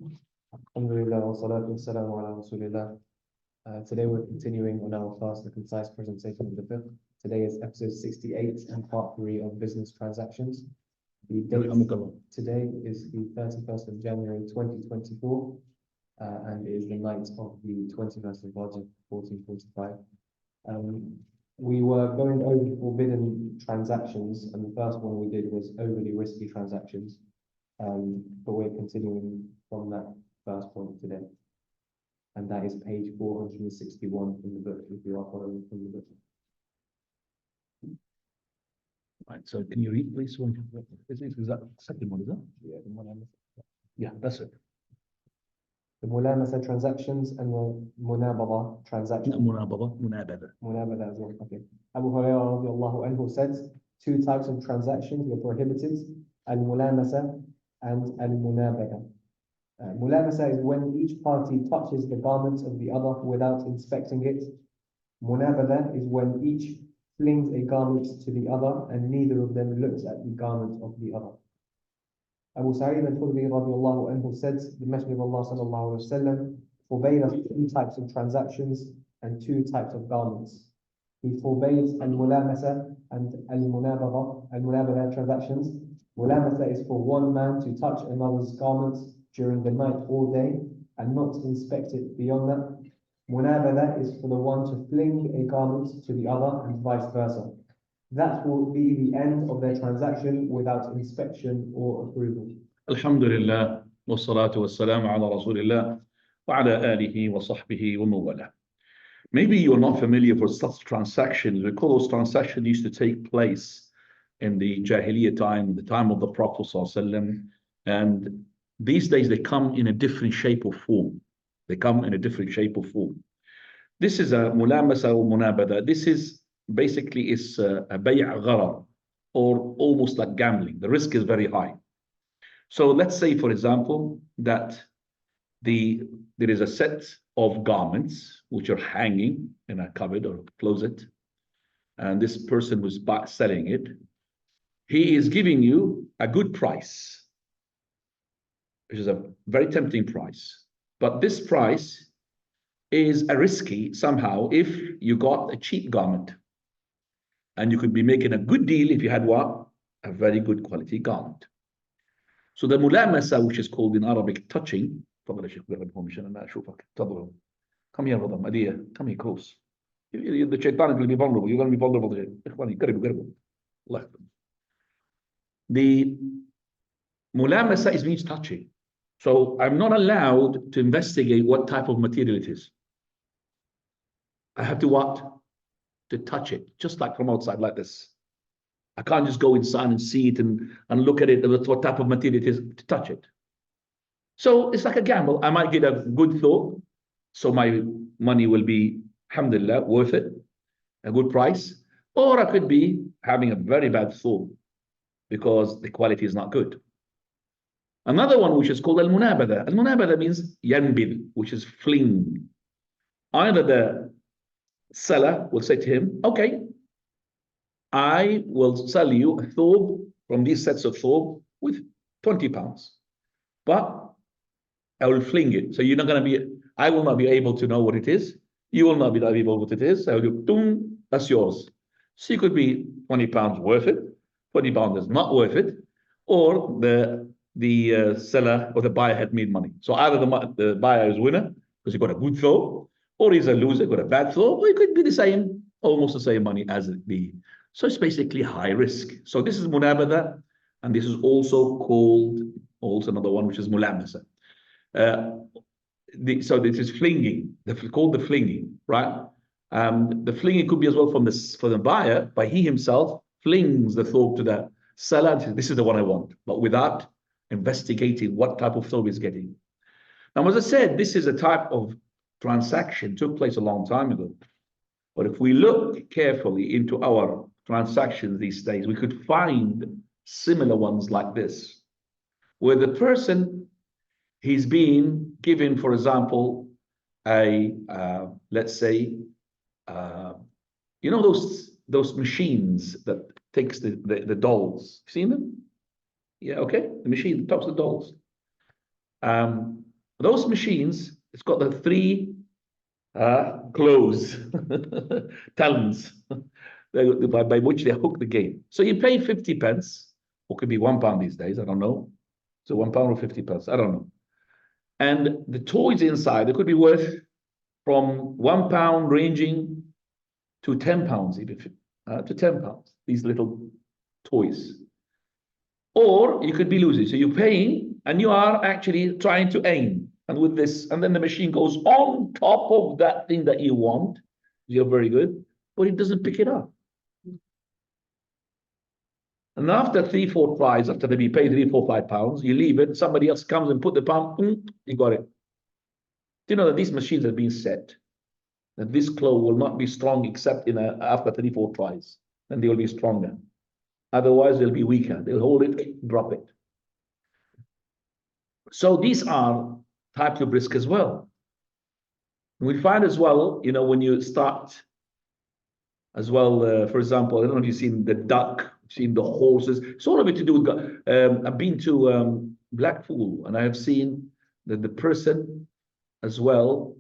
Alhamdulillah wa salatu wa salamu ala Rasulillah. Today we're continuing on our class, the concise presentation of the Fiqh. Today is episode 68 and part 3 of business transactions. The date today is the 31st of January 2024 and it is the night of the 21st of Rajab 1445. We were going over forbidden transactions, and the first one we did was overly risky transactions, but we're continuing from that first point today, and that is page 461 in the book, if you are following from the book. Right, so can you read, please? Is that the second one, is that? Yeah, the one Yeah, that's it. The mulamasa transactions and the munabada transactions. Munabada as well, okay. Abu Hurairah radiallahu anhu says, two types of transactions were prohibited, al-mulamasa and al-munabada. Mulamasa is when each party touches the garments of the other without inspecting it. Munabada is when each flings a garment to the other and neither of them looks at the garment of the other. Abu Sa'id al-Khudri radiallahu anhu said, the Messenger of Allah sallallahu alayhi wa sallam forbade us two types of transactions and two types of garments. He forbade al-mulamasa and al-munabada transactions. Mulamasa is for one man to touch another's garments during the night or day and not inspect it beyond that. Munabada is for the one to fling a garment to the other and vice versa. That will be the end of their transaction without inspection or approval. Alhamdulillah, wa salatu wa salam ala Rasulillah, wa ala alihi wa sahbihi wa mawala. Maybe you're not familiar with such transactions. Recall those transactions used to take place in the Jahiliyyah time, the time of the Prophet ﷺ, and these days they come in a different shape or form. They come in a different shape or form. This is a mulamasa or munabada. This is basically a bay' gharar, or almost like gambling. The risk is very high. So let's say, for example, that there is a set of garments which are hanging in a cupboard or closet, and this person who's selling it, he is giving you a good price, which is a very tempting price. But this price is a risky somehow if you got a cheap garment. And you could be making a good deal if you had what? A very good quality garment. So the mulamasa, which is called in Arabic touching. Come here, brother, Madia. Come here close. The shaitan is going to be vulnerable. You're going to be vulnerable to him. The mulamasa means touching. So I'm not allowed to investigate what type of material it is. I have to what? To touch it, just like from outside, like this. I can't just go inside and see it and look at it, what type of material it is, to touch it. So it's like a gamble. I might get a good thought, so my money will be, alhamdulillah, worth it, a good price. Or I could be having a very bad thought because the quality is not good. Another one which is called al-munabada. Al-munabada means yanbid, which is fling. Either the seller will say to him, okay, I will sell you a thobe from these sets of thobe with 20 pounds, but I will fling it. So you're not going to be, I will not be able to know what it is. You will not be able what it is. I will do, boom, that's yours. So it could be 20 pounds worth it, 20 pounds is not worth it, or the seller or the buyer had made money. So either the buyer is winner because he got a good thobe, or he's a loser, got a bad thought, or it could be the same, almost the same money as it be. So it's basically high risk. So this is munabada, and this is also called, also another one, which is mulamasa. So this is flinging, called the flinging, right? The flinging could be as well for the buyer, but he himself flings the thobe to the seller. This is the one I want, but without investigating what type of thobe he's getting. Now, as I said, this is a type of transaction took place a long time ago. But if we look carefully into our transactions these days, we could find similar ones like this, where the person, he's being given, for example, let's say, you know those machines that takes the dolls. Seen them? Yeah, okay. The machine that takes the dolls. Those machines, it's got the three claws, talons, by which they hook the game. So you pay 50 pence, or could be £1 these days, I don't know. So £1 or 50 pence, I don't know. And the toys inside, they could be worth from £1 ranging to £10 even, to £10, these little toys. Or you could be losing. So you're paying and you are actually trying to aim. And with this, and then the machine goes on top of that thing that you want. You're very good, but it doesn't pick it up. And after 3-4 tries, after they be paid £3-4-5, you leave it, somebody else comes and put the pump, you got it. Do you know that these machines have been set? That this claw will not be strong except after 3-4 tries. Then they will be stronger. Otherwise, they'll be weaker. They'll hold it, drop it. So these are types of risk as well. We find as well, you know, when you start as well, for example, I don't know if you've seen the duck, seen the horses. It's all of it to do with, I've been to Blackpool and I have seen that the person as well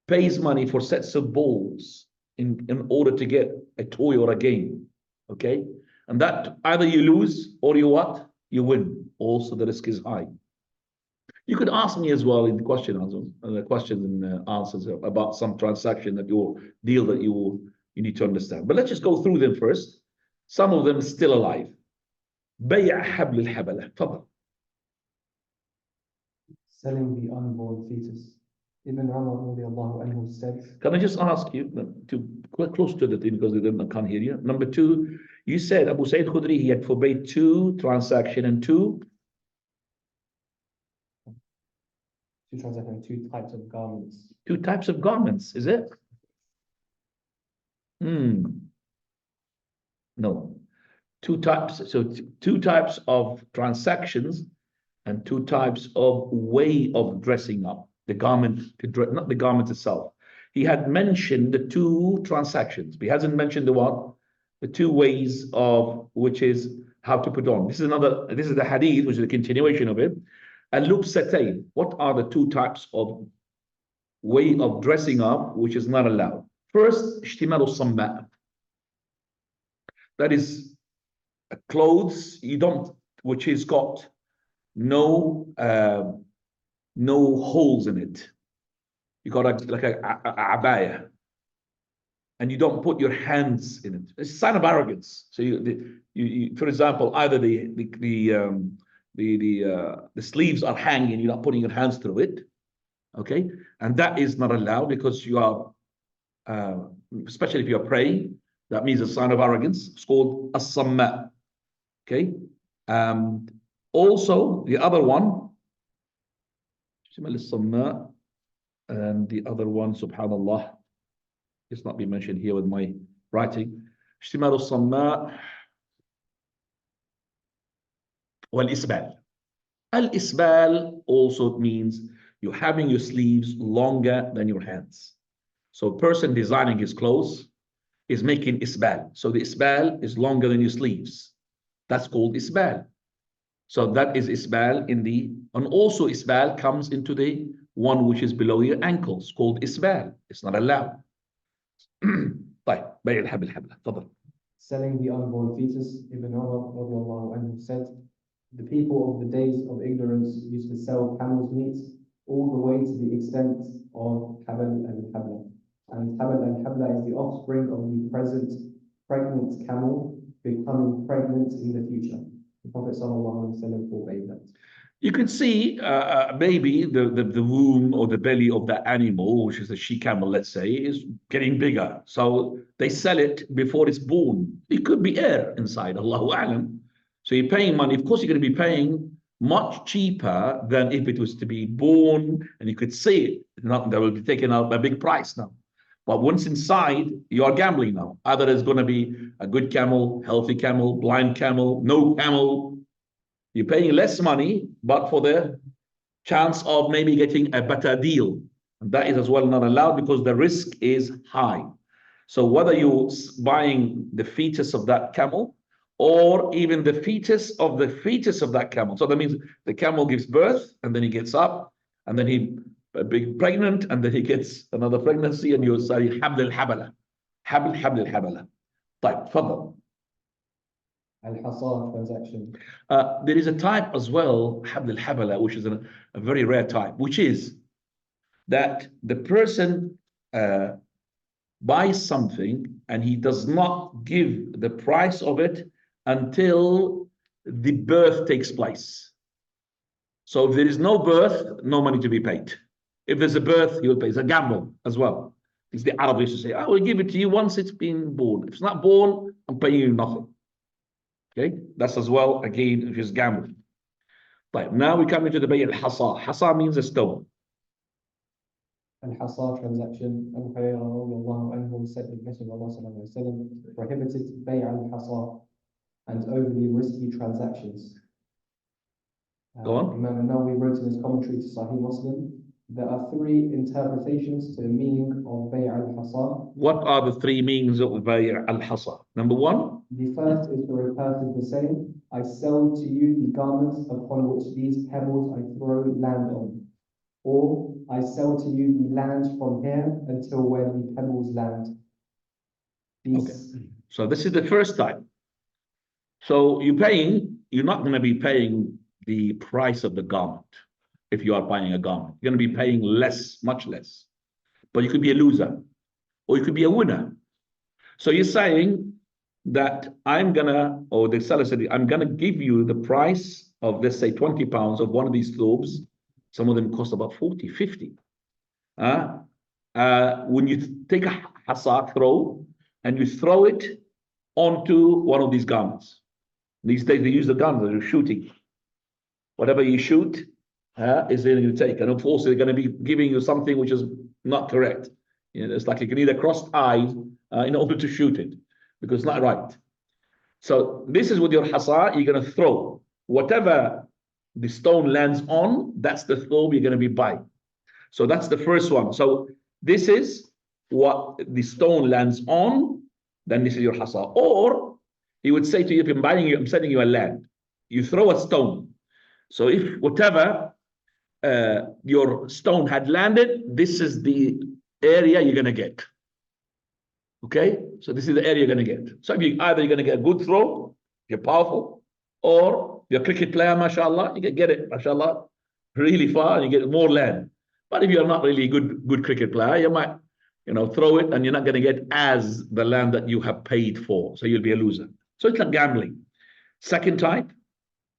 pays money for sets of balls in order to get a toy or a game, okay? And that either you lose or you what? You win. Also, the risk is high. You could ask me as well in the questions and answers about some transaction that deal that you need to understand. But let's just go through them first. Some of them still alive. بيع حبل الحبلة. تفضل. Selling the unborn fetus. Ibn Umar radiallahu anhu said. Can I just ask you to get close to the thing because they can't hear you? Number two, you said Abu Sa'id Khudri, he had forbade 2 transactions and 2 transactions, 2 types of garments. 2 types of garments, is it? No. 2 types. So 2 types of transactions and 2 types of way of dressing up. The garment, not the garment itself. He had mentioned the 2 transactions, but he hasn't mentioned the 2 ways of which is how to put on. This is the hadith, which is a continuation of it. Al-lubsatayn. What are the 2 types of way of dressing up which is not allowed? First, ishtimal al-samma. That is clothes which has got no holes in it. You got like a abaya, and you don't put your hands in it. It's a sign of arrogance. So you for example, either the sleeves are hanging, you're not putting your hands through it, okay? And that is not allowed because you are, especially if you are praying, that means a sign of arrogance. It's called as-samma, okay? Also, the other one, and the other one, subhanallah, it's not been mentioned here with my writing. اشتمال الصماء والإسبال. Al-isbal also means you're having your sleeves longer than your hands. So a person designing his clothes is making isbal. So the isbal is longer than your sleeves. That's called isbal. So that is isbal and also isbal comes into the one which is below your ankles, called isbal. It's not allowed. طيب بيع الحبل الحبلة. تفضل. Selling the unborn fetus. Ibn Umar radiallahu anhu said, the people of the days of ignorance used to sell camel's meat all the way to the extent of Habal and Habla. And Habal and Habla is the offspring of the present pregnant camel becoming pregnant in the future. The Prophet ﷺ forbade that. You could see maybe the womb or the belly of that animal, which is a she-camel, let's say, is getting bigger. So they sell it before it's born. It could be air inside, Allahu A'lam. So you're paying money. Of course, you're going to be paying much cheaper than if it was to be born and you could see it. That will be taken out a big price now. But once inside, you are gambling now. Either there's going to be a good camel, healthy camel, blind camel, no camel. You're paying less money, but for the chance of maybe getting a better deal. And that is as well not allowed because the risk is high. So whether you're buying the fetus of that camel or even the fetus of that camel. So that means the camel gives birth and then he gets up and then he be pregnant, and then he gets another pregnancy, and you say حبل الحبلة. حبل الحبلة. طيب تفضل. Al-Hasa transaction. There is a type as well, حبل الحبلة, which is a very rare type, which is that the person buys something and he does not give the price of it until the birth takes place. So if there is no birth, no money to be paid. If there's a birth, he will pay. It's a gamble as well. It's the Arab used to say, I will give it to you once it's been born. If it's not born, I'm paying you nothing. Okay, that's as well, again, just gambling. But now we come into the bay al-hasa. Hasa means a stone. Al-Hasa transaction. Abu Hurairah radiallahu anhu said the Messenger of Allah sallallahu alaihi wasallam prohibited bay al-Hasa and overly risky transactions. Go on. Imam Nawawi wrote in his commentary to Sahih Muslim, there are three interpretations to the meaning of bay al-Hasa. What are the three meanings of bay al-Hasa? Number one. The first is for a person to say, I sell to you the garments upon which these pebbles I throw land on. Or I sell to you the land from here until where the pebbles land. Okay. So this is the first type. So you're not going to be paying the price of the garment if you are buying a garment. You're going to be paying less, much less. But you could be a loser or you could be a winner. So you're saying that or the seller said, I'm going to give you the price of, let's say, 20 pounds of one of these thobes. Some of them cost about 40, 50. When you take a hasa throw and you throw it onto one of these garments. These days they use the guns, they're shooting. Whatever you shoot is going to take. And of course, they're going to be giving you something which is not correct. You know, it's like you can either cross eyes in order to shoot it, because it's not right. So this is with your hasa, you're going to throw. Whatever the stone lands on, that's the thobe you're going to be buying. So that's the first one. So this is what the stone lands on, then this is your hasa. Or he would say to you, if I'm sending you a land, you throw a stone. So if whatever your stone had landed, this is the area you're going to get. Okay, so this is the area you're going to get. So if either you're going to get a good throw, you're powerful, or you're a cricket player, mashallah, you can get it, mashallah, really far, and you get more land. But if you're not really a good cricket player, you might, throw it, and you're not going to get as the land that you have paid for. So you'll be a loser. So it's like gambling. Second type.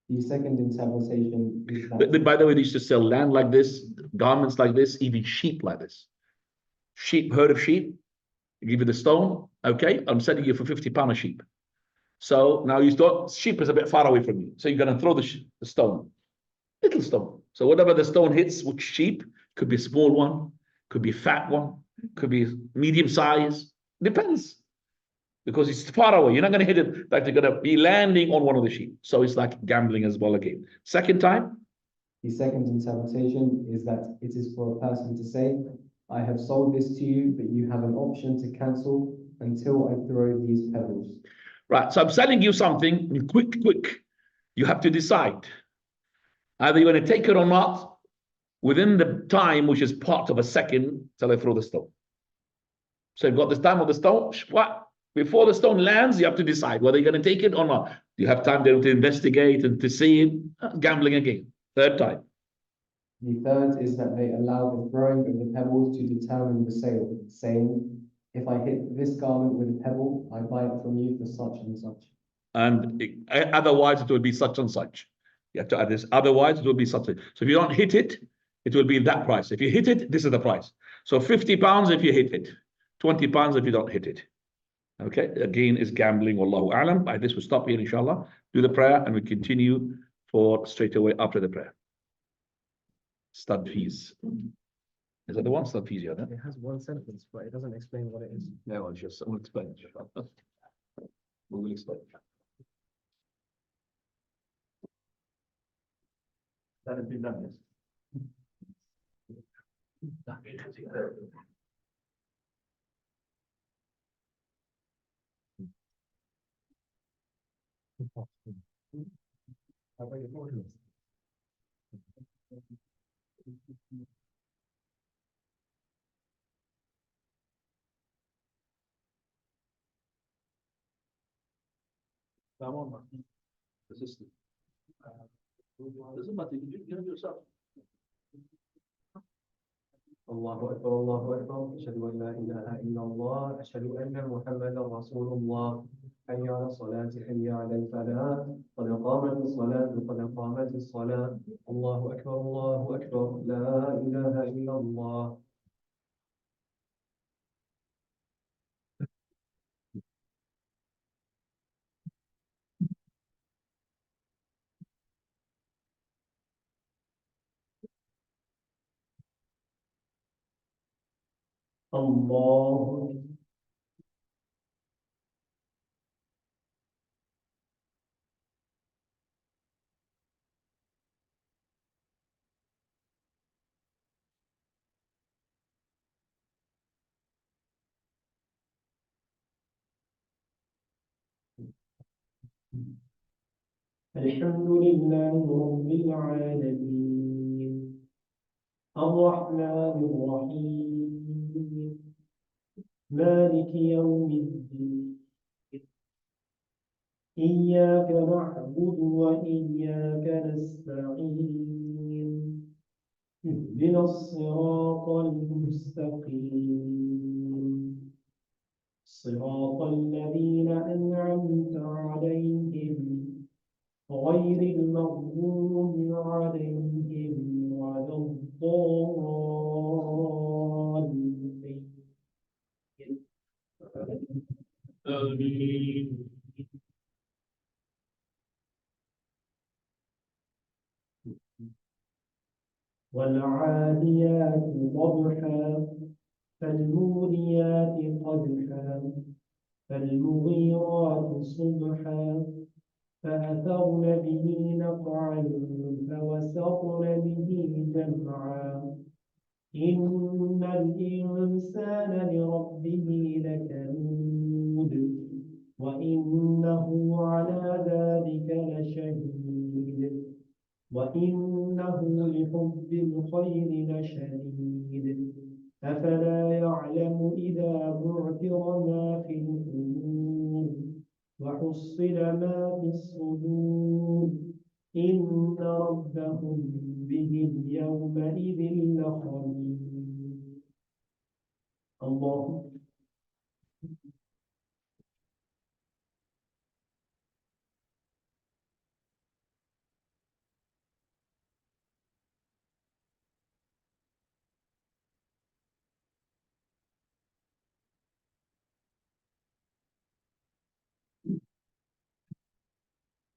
The second interpretation is that, by the way, they used to sell land like this, garments like this, even sheep like this. Herd of sheep. Give you the stone, okay, I'm selling you for 50 pounds a sheep. So now you thought sheep is a bit far away from you. So you're going to throw the stone, little stone. So whatever the stone hits, which sheep, could be a small one, could be a fat one, could be medium size, depends. Because it's far away. You're not going to hit it like you're going to be landing on one of the sheep. So it's like gambling as well again. Second time. The second interpretation is that it is for a person to say, I have sold this to you, but you have an option to cancel until I throw these pebbles. Right. So I'm selling you something, quick. You have to decide. Either you're going to take it or not within the time, which is part of a second, till I throw the stone. So you've got this time of the stone. What? Before the stone lands, you have to decide whether you're going to take it or not. Do you have time to investigate and to see it? Gambling again. Third time. The third is that they allow the throwing of the pebbles to determine the sale, saying, if I hit this garment with a pebble, I buy it from you for such and such. And otherwise, it will be such and such. You have to add this. Otherwise, it will be such. So if you don't hit it, it will be that price. If you hit it, this is the price. So 50 pounds if you hit it. 20 pounds if you don't hit it. Okay, again, is gambling. Wallahu a'lam. By this, we'll stop here, inshallah. Do the prayer, and we continue for straight away after the prayer. Stud fees. Is that the one? Stud fees, yeah? It has one sentence, but it doesn't explain what it is. No, it's just, we'll explain. We will explain. That has been done, yes? Come on, man. The system. Doesn't matter. You do it yourself. الله أكبر الله أكبر أشهد أن لا إله إلا الله أشهد أن محمدا رسول الله حي على الصلاة حي على الفلاح قد قامت الصلاة قد قامت الصلاة الله أكبر الله أكبر لا إله إلا الله الله الحمد لله رب العالمين الرحمن الرحيم مالك يوم الدين إياك نعبد وإياك نستعين اهدنا الصراط المستقيم صراط الذين أنعمت عليهم غير المغضوب عليهم ولا الضالين آمين والعاديات ضبحا فالموريات قدحا فالمغيرات صبحا فأثرن به نقعا فوسطن به جمعا إن الإنسان لربه لكنود وإنه على ذلك لشهيد وإنه لحب الخير لشديد أفلا يعلم إذا بعثر ما في القبور وحصل ما في الصدور إن ربهم بهم يومئذ لخبير الله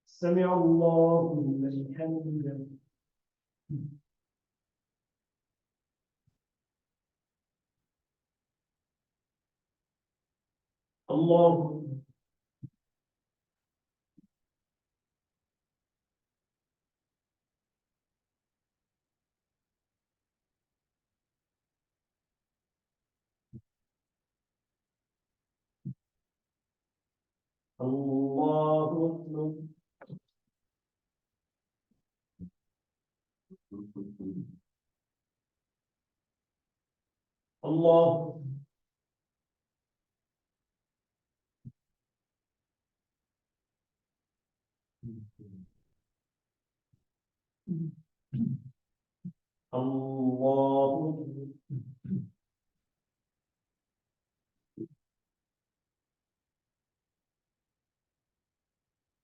سمع الله لمن حمده الله الله أكبر الله الله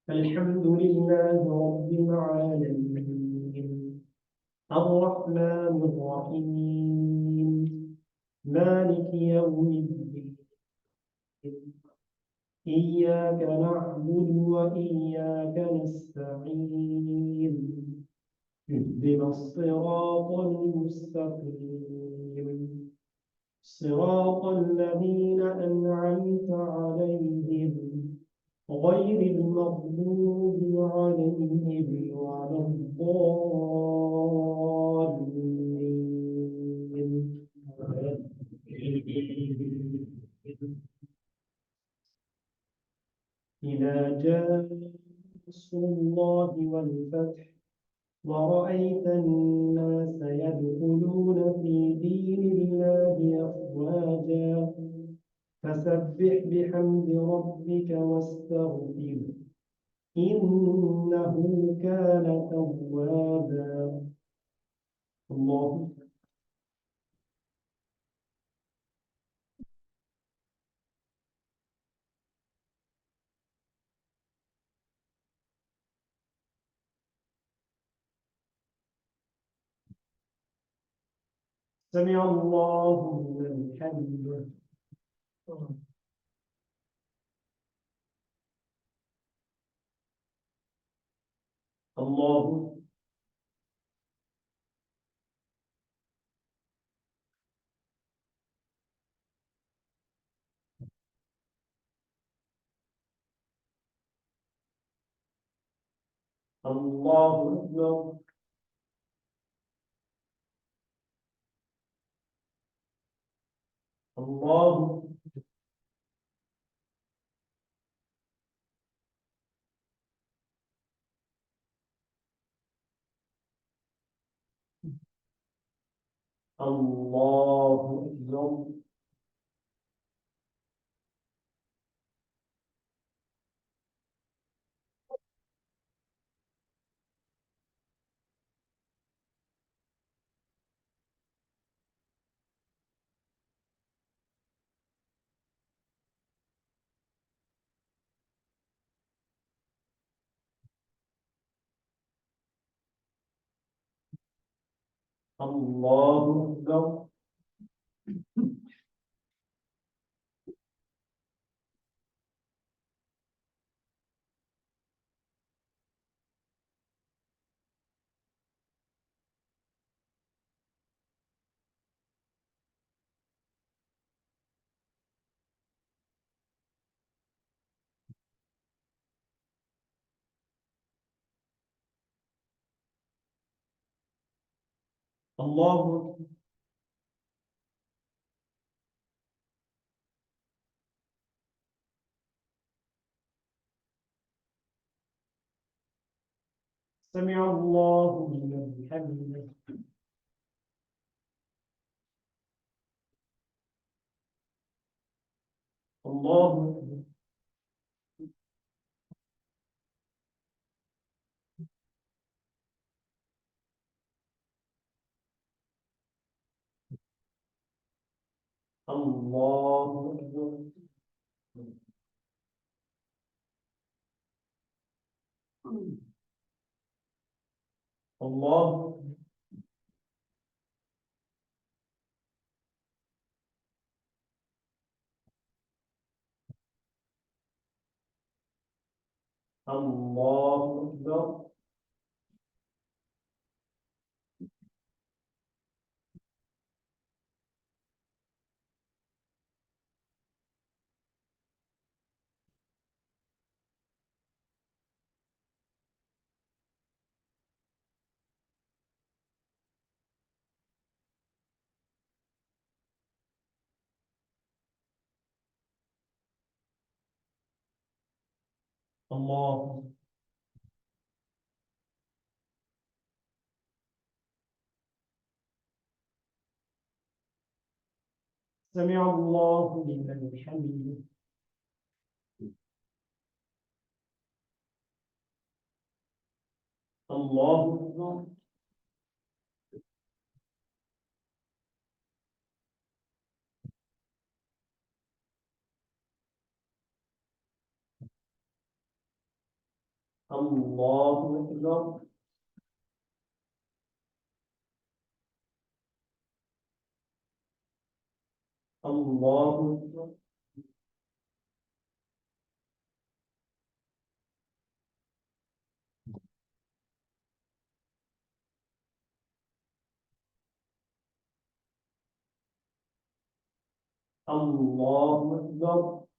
الحمد لله رب العالمين الرحمن الرحيم مالك يوم الدين إياك نعبد وإياك نستعين اهدنا الصراط المستقيم صراط الذين أنعمت عليهم غير المغضوب عليهم ولا الضالين إذا جاء نصر الله والفتح ورأيت الناس يدخلون في دين الله أفواجا فسبح بحمد ربك واستغفره إنه كان توابا. الله. سمع الله لمن حمده. الله. الله أكبر. الله. الله أكبر. الله أكبر. الله. سمع الله لمن حمده. الله أكبر. الله أكبر. الله. الله أكبر. الله. سمع الله لمن حمده. الله أكبر. الله أكبر. الله أكبر. الله أكبر.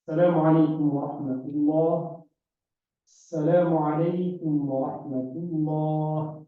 السلام عليكم ورحمة الله. السلام عليكم ورحمة الله.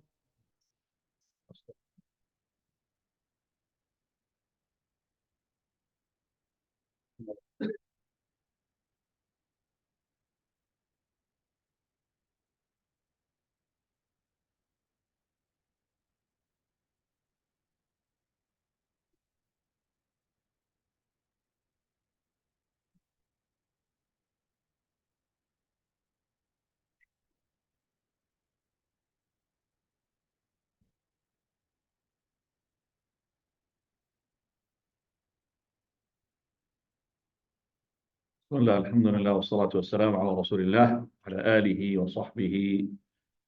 بسم الله الحمد لله والصلاة والسلام على رسول الله على آله وصحبه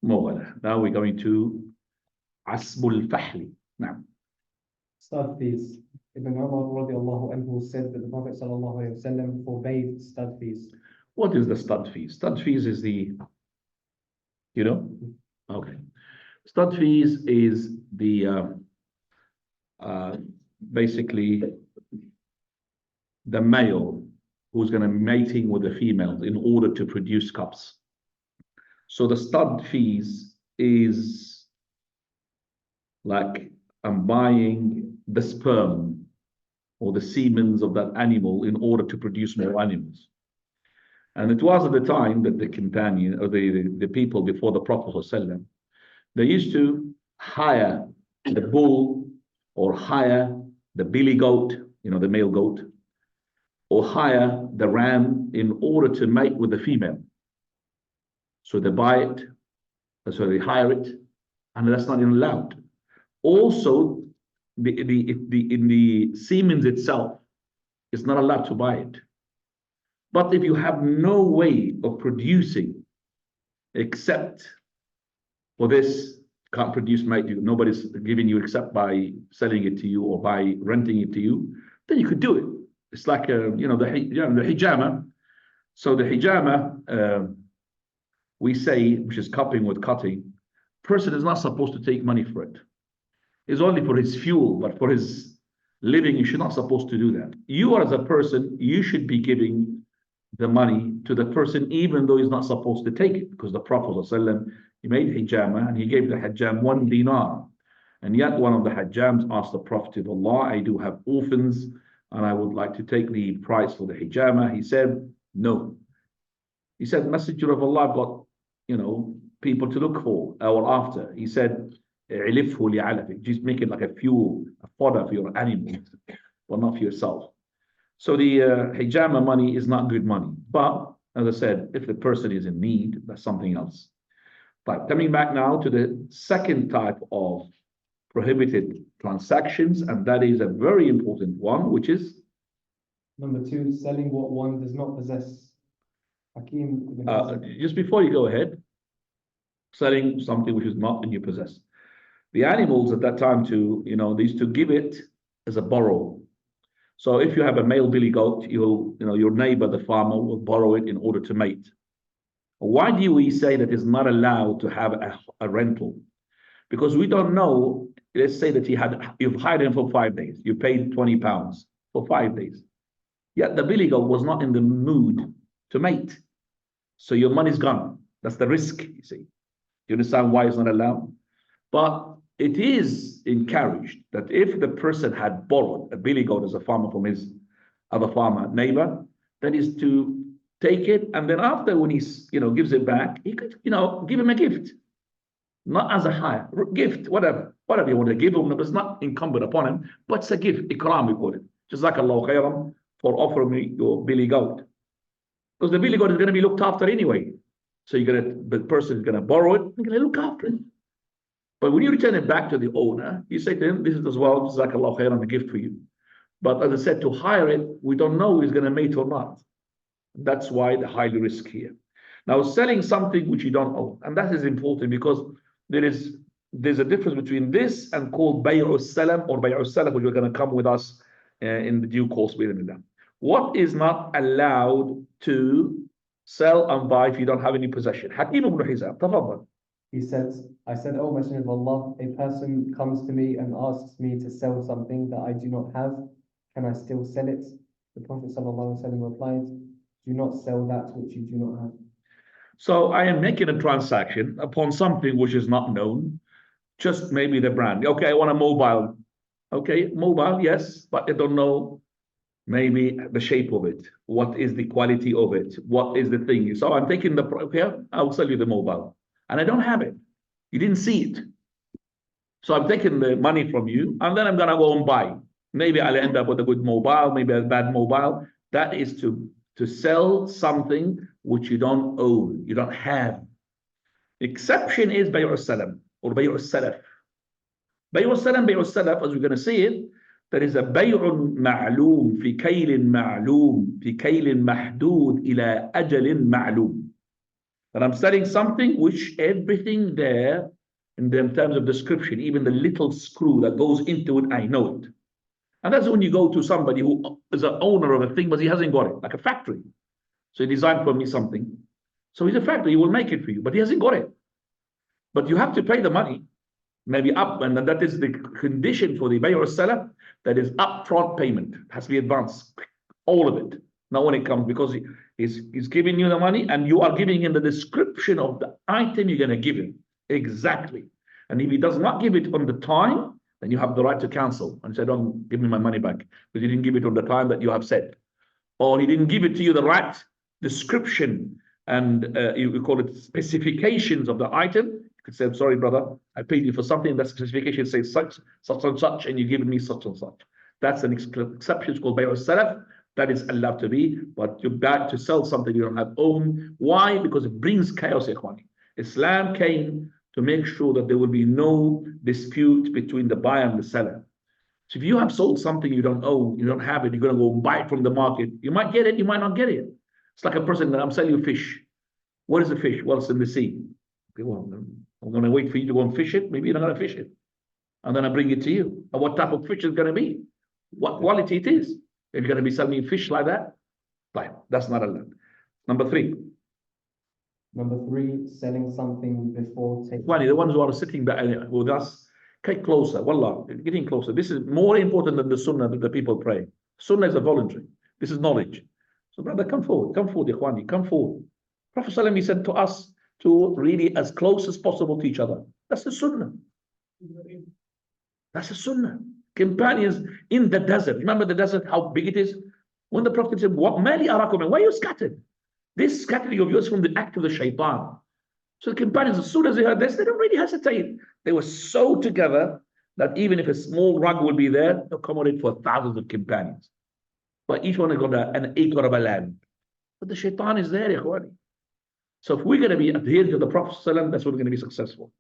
وموالاه. Now we're going to عصب الفحل. نعم. Stud fees. Ibn Umar radiallahu anhu said that the Prophet sallallahu alayhi wa sallam forbade stud fees. What is the stud fees? Stud fees is the, you know? Okay. Stud fees is the, basically the male who's going to be mating with the females in order to produce cubs. So the stud fees is like I'm buying the sperm or the semen of that animal in order to produce more animals. And it was at the time that the companion or the people before the Prophet ﷺ, they used to hire the bull or hire the billy goat, you know, the male goat, or hire the ram in order to mate with the female. So they buy it, so they hire it, and that's not even allowed. Also, in the semen itself, it's not allowed to buy it. But if you have no way of producing except for this, can't produce mate, nobody's giving you except by selling it to you or by renting it to you, then you could do it. It's like you know, the hijama. So the hijama, we say, which is cupping with cutting, person is not supposed to take money for it. It's only for his fuel, but for his living, you should not supposed to do that. You as a person, you should be giving the money to the person, even though he's not supposed to take it, because the Prophet ﷺ, he made hijama and he gave the hajjam 1 dinar. And yet one of the hajjams asked the Prophet of Allah, I do have orphans and I would like to take the price for the hijama. He said, no. He said, Messenger of Allah, I've got, you know, people to look for or after. He said, just make it like a fuel, a fodder for your animals, but not for yourself. So the hijama money is not good money. But as I said, if the person is in need, that's something else. But coming back now to the second type of prohibited transactions, and that is a very important one, which is number 2, selling what one does not possess. Hakim, just before you go ahead, selling something which is not in your possess. The animals at that time too, you know, they used to give it as a borrow. So if you have a male billy goat, your neighbor, the farmer, will borrow it in order to mate. Why do we say that it's not allowed to have a rental? Because we don't know. Let's say that you've hired him for 5 days. You paid £20 for 5 days. Yet the billy goat was not in the mood to mate. So your money's gone. That's the risk, you see. You understand why it's not allowed? But it is encouraged that if the person had borrowed a billy goat as a farmer from his other farmer neighbor, that is to take it, and then after when he's gives it back, he could give him a gift, not as a hire, gift, whatever you want to give him, but it's not incumbent upon him, but it's a gift, ikram we call it. Jazakallahu khairan for offering me your billy goat, because the billy goat is going to be looked after anyway. So the person is going to borrow it, you're going to look after it. But when you return it back to the owner, you say to him, this is as well, Jazakallahu khairan, a gift for you. But as I said, to hire it, we don't know if he's going to mate or not. That's why the high risk here. Now, selling something which you don't own, and that is important because there's a difference between this and called bay'u salam or bay'u salam, which are going to come with us in the due course. What is not allowed to sell and buy if you don't have any possession? Hakim ibn Hizam, tafadhal. He says, I said, "O Messenger of Allah, a person comes to me and asks me to sell something that I do not have. Can I still sell it?" The Prophet ﷺ replied, Do not sell that which you do not have. So I am making a transaction upon something which is not known, just maybe the brand. Okay, I want a mobile. Okay, mobile, yes, but I don't know maybe the shape of it. What is the quality of it? What is the thing? So I'm taking the, okay, I'll sell you the mobile. And I don't have it. You didn't see it. So I'm taking the money from you, and then I'm going to go and buy. Maybe I'll end up with a good mobile, maybe a bad mobile. That is to sell something which you don't own, you don't have. Exception is bay'u salam or bay'u salaf. Bay'u salam, bay'u salaf, as we're going to see it, there is a bay'un ma'loom fi kaylin ma'loom fi kaylin mahdud ila ajalin ma'loom. And I'm selling something which everything there in terms of description, even the little screw that goes into it, I know it. And that's when you go to somebody who is an owner of a thing, but he hasn't got it, like a factory. So he designed for me something. So he's a factory, he will make it for you, but he hasn't got it. But you have to pay the money, maybe up, and that is the condition for the bay'u salam, that is upfront payment. It has to be advanced, all of it. Not when it comes, because he's giving you the money and you are giving him the description of the item you're going to give him. Exactly. And if he does not give it on the time, then you have the right to cancel and say, don't give me my money back because you didn't give it on the time that you have said. Or he didn't give it to you the right description and you call it specifications of the item. You could say, I'm sorry, brother, I paid you for something that specification says such and such, and you're giving me such and such. That's an exception. It's called bay'u salaf. That is allowed to be, but you're back to sell something you don't have own. Why? Because it brings chaos, ikhwani. Islam came to make sure that there will be no dispute between the buyer and the seller. So if you have sold something you don't own, you don't have it, you're going to go buy it from the market. You might get it, you might not get it. It's like a person that I'm selling you fish. What is the fish? Well, it's in the sea. Okay, well, I'm going to wait for you to go and fish it. Maybe you're not going to fish it. And then I bring it to you. And what type of fish is going to be? What quality it is? If you're going to be selling fish like that, fine. That's not allowed. Number 3. Number 3, selling something before taking. The ones who are sitting back with us, get closer. Wallah, getting closer. This is more important than the sunnah that the people pray. Sunnah is a voluntary. This is knowledge. So brother, come forward, ikhwani, come forward. Prophet ﷺ, he said to us to really as close as possible to each other. That's the sunnah. That's the sunnah. Companions in the desert. Remember the desert, how big it is? When the Prophet said, "What mali arakum? Why are you scattered?" This scattering of yours from the act of the shaitan. So the companions, as soon as they heard this, they don't really hesitate. They were so together that even if a small rug will be there, they'll accommodate for thousands of companions. But each one has got an acre of a land. But the shaitan is there, ikhwani. So if we're going to be adhered to the Prophet ﷺ, that's when we're going to be successful.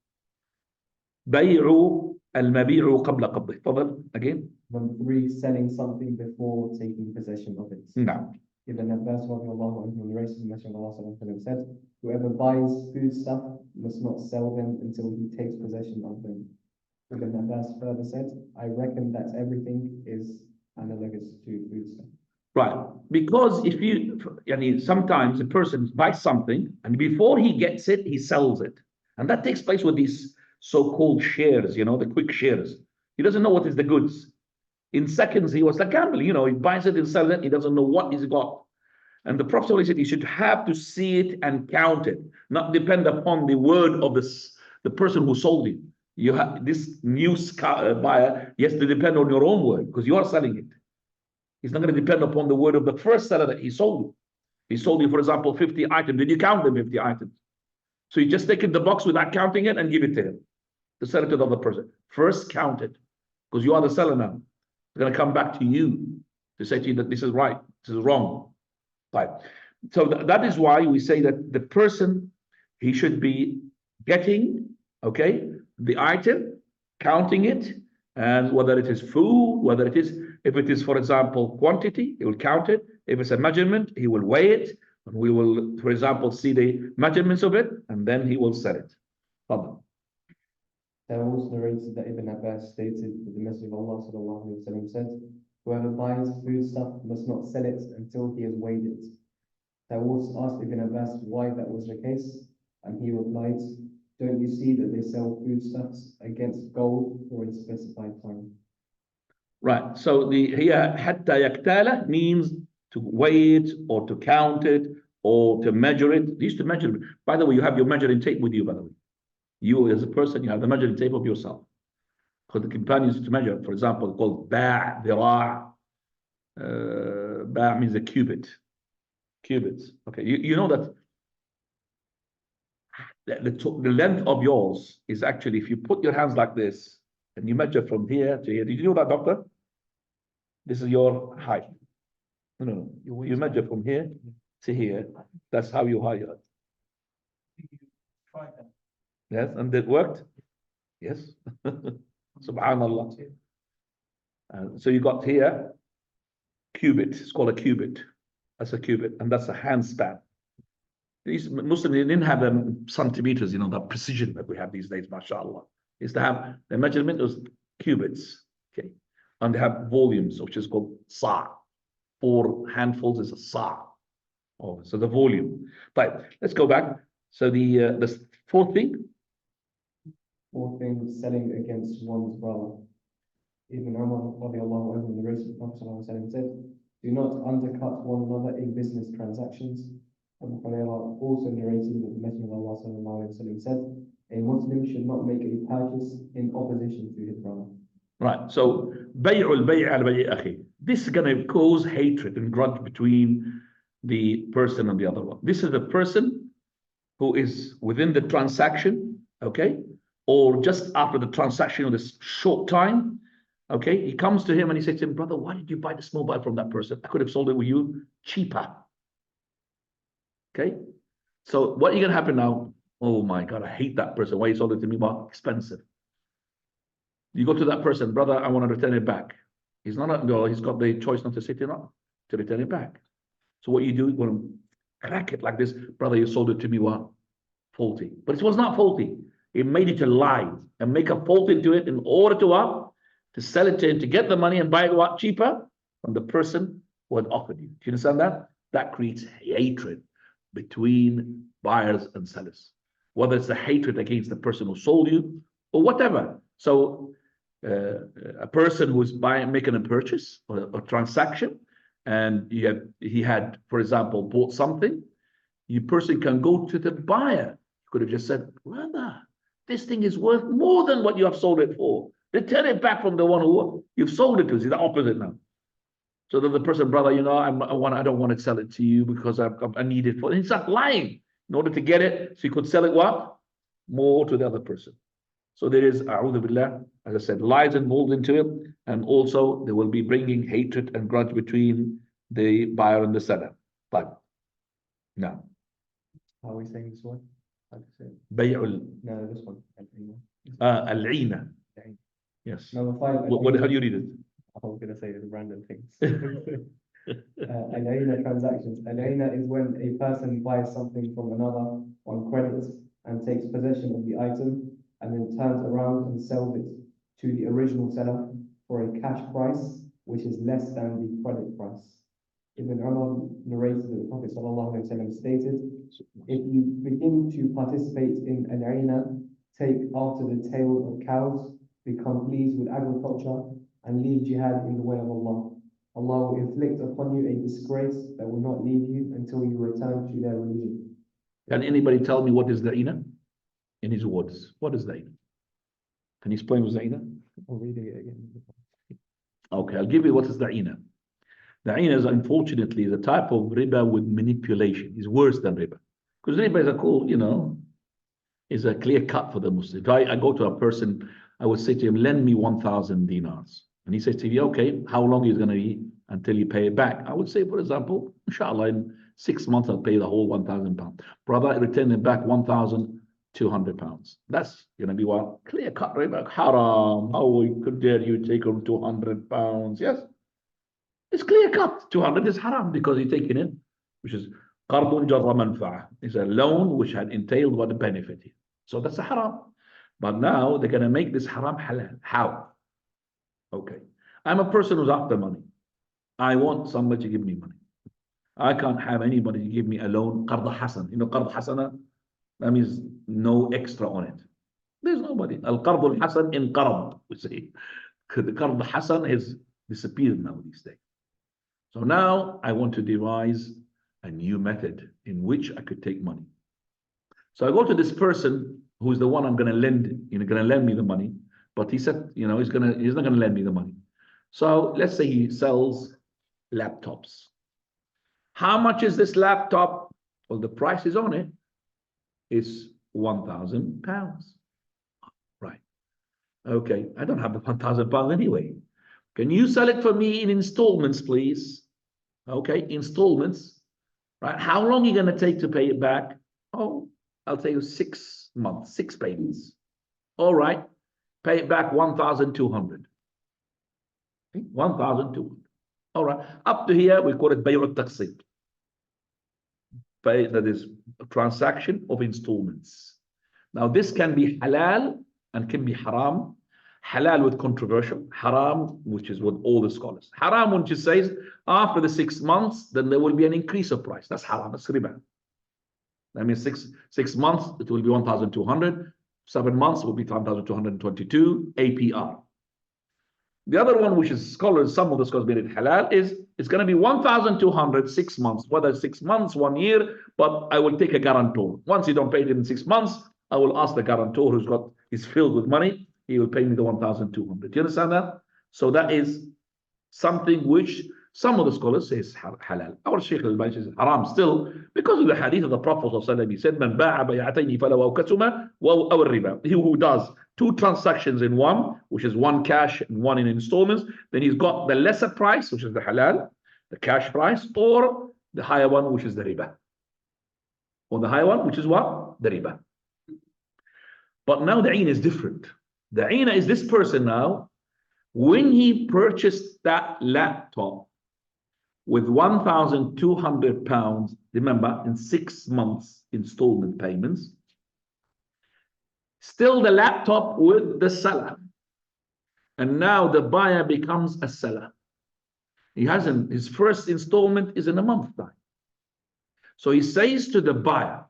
Bay'u al-mabi'u qabla qabdi. Fadal, again. Number 3, selling something before taking possession of it. No. Ibn Abbas radiallahu anhu narrates the Messenger of Allah sallallahu alaihi wasallam said, whoever buys food stuff must not sell them until he takes possession of them. Ibn Abbas further said, I reckon that everything is analogous to food stuff. Right. Because if you, sometimes a person buys something and before he gets it, he sells it. And that takes place with these so-called shares, the quick shares. He doesn't know what is the goods. In seconds, he was like gambling, he buys it and sells it. He doesn't know what he's got. And the Prophet said he should have to see it and count it, not depend upon the word of the person who sold it. You have this new buyer, he has to depend on your own word because you are selling it. He's not going to depend upon the word of the first seller that he sold you. He sold you, for example, 50 items. Did you count the 50 items? So you just take it the box without counting it and give it to him, to sell it to the other person. First count it, because you are the seller now. It's going to come back to you to say to you that this is right, this is wrong. Right. So that is why we say that the person, he should be getting, the item, counting it, and whether it is food, whether it is, if it is, for example, quantity, he will count it. If it's a measurement, he will weigh it. And we will, for example, see the measurements of it, and then he will sell it. Fadal. There also narrated that Ibn Abbas stated that the Messenger of Allah sallallahu alaihi wasallam said, whoever buys food stuff must not sell it until he has weighed it. There also asked Ibn Abbas why that was the case, and he replied, don't you see that they sell foodstuffs against gold for a specified time? Right. So the here hatta yaktala means to weigh it or to count it or to measure it. They used to measure it. By the way, you have your measuring tape with you, by the way. You as a person, you have the measuring tape of yourself. Because the companions to measure, for example, called ba', dira'. Ba' means a cubit. Cubits. Okay, you know that the length of yours is actually, if you put your hands like this and you measure from here to here. Did you know that, doctor? This is your height. No. You measure from here to here. That's how you height. Yes, and it worked. Yes. Subhanallah. So you got here cubit. It's called a cubit. That's a cubit, and that's a handspan. These Muslims didn't have centimeters, the precision that we have these days, mashallah. Is to have the measurement of cubits, okay, and they have volumes, which is called sa'. 4 handfuls is a sa'. Oh, so the volume. But let's go back. So the fourth thing. Fourth thing, selling against one's brother. Ibn Umar radiallahu anhu, the race of the Prophet said, "Do not undercut one another in business transactions." Abu Hurairah also narrated that the Messenger of Allah sallallahu alaihi wasallam said, "A Muslim should not make a purchase in opposition to his brother." Right. So bay'ul bay' al bay' akhi. This is going to cause hatred and grudge between the person and the other one. This is the person who is within the transaction, okay, or just after the transaction of this short time, okay, he comes to him and he says to him, "Brother, why did you buy this mobile from that person? I could have sold it with you cheaper." Okay, so what is going to happen now? Oh my God, I hate that person. Why you sold it to me? Well, expensive. You go to that person, "Brother, I want to return it back." He's not, no, he's got the choice not to say it or to return it back. So what you do, you want to crack it like this, "Brother, you sold it to me, what? Faulty." But it was not faulty. He made it a lie and make a fault into it in order to what? To sell it to him, to get the money and buy it what? Cheaper from the person who had offered you. Do you understand that? That creates hatred between buyers and sellers. Whether it's the hatred against the person who sold you or whatever. So a person who's making a purchase or a transaction, and he had, for example, bought something, your person can go to the buyer. You could have just said, "Brother, this thing is worth more than what you have sold it for. Return it back from the one who you've sold it to." See, the opposite now. So that the person, "Brother, I don't want to sell it to you because I need it for." He's not lying in order to get it, so he could sell it what? More to the other person. So there is, a'udhu billah, as I said, lies involved into it, and also they will be bringing hatred and grudge between the buyer and the seller. But no. How are we saying this one? How to say it? Bay'ul. No, this one. Al-'ina. Yes. Number 5. How do you read it? I was going to say random things. Al-'ina transactions. Al-'ina is when a person buys something from another on credit and takes possession of the item and then turns around and sells it to the original seller for a cash price which is less than the credit price. Ibn Umar narrated that the Prophet ﷺ stated, "If you begin to participate in al-'ina, take after the tail of cows, become pleased with agriculture, and leave jihad in the way of Allah. Allah will inflict upon you a disgrace that will not leave you until you return to their religion." Can anybody tell me what is the 'ina? In his words, what is the 'ina? Can you explain what's the 'ina? I'm reading it again. Okay, I'll give you what is the 'ina. The 'ina is unfortunately the type of riba with manipulation. It's worse than riba. Because riba is a cool, is a clear cut for the Muslim. If I go to a person, I would say to him, "Lend me 1,000 dinars." And he says to me, "Okay, how long is it going to be until you pay it back?" I would say, for example, inshallah, in 6 months, I'll pay the whole £1,000. Brother, return it back £1,200. That's going to be what? Clear cut riba. Haram. How could dare you take on £200? Yes. It's clear cut. 200 is haram because you're taking it, which is qardun jarra manfa'a. It's a loan which had entailed what the benefit is. So that's a haram. But now they're going to make this haram halal. How? Okay. I'm a person who's after money. I want somebody to give me money. I can't have anybody to give me a loan. Qard hasan. Qard hasana, that means no extra on it. There's nobody. Al-qard al-hasan in qarab, we say. The qard hasan has disappeared now these days. So now I want to devise a new method in which I could take money. So I go to this person who's the one I'm going to lend, going to lend me the money, but he said, he's not going to lend me the money. So let's say he sells laptops. How much is this laptop? Well, the price is on it. It's £1,000. Right. Okay. I don't have the £1,000 anyway. Can you sell it for me in installments, please? Okay, installments. Right. How long are you going to take to pay it back? Oh, I'll tell you 6 months, 6 payments. All right. Pay it back 1,200. Okay? 1,200. All right. Up to here, we call it Bay' al-Taqsid. That is a transaction of installments. Now, this can be halal and can be haram. Halal with controversial, haram, which is what all the scholars. Haram, which says after the 6 months, then there will be an increase of price. That's haram, that's riba. That means six months, it will be 1,200. 7 months will be 1,222 APR. The other one, which is scholars, some of the scholars made it halal, is it's going to be 1,200 6 months, whether 6 months, 1 year, but I will take a guarantor. Once you don't pay it in 6 months, I will ask the guarantor he's filled with money, he will pay me the 1,200. Do you understand that? So that is something which some of the scholars say is halal. Our Shaykh al-Albani says haram still, because of the hadith of the Prophet he said, Man ba'a bay'atayni falaw awkatuma wa riba. He who does 2 transactions in one, which is one cash and one in installments, then he's got the lesser price, which is the halal, the cash price, or the higher one, which is the riba. Or the higher one, which is what? The riba. But now the aina is different. The aina is this person now, when he purchased that laptop with £1,200, remember, in 6 months installment payments, still the laptop with the seller. And now the buyer becomes a seller. His first installment is in a month time. So he says to the buyer,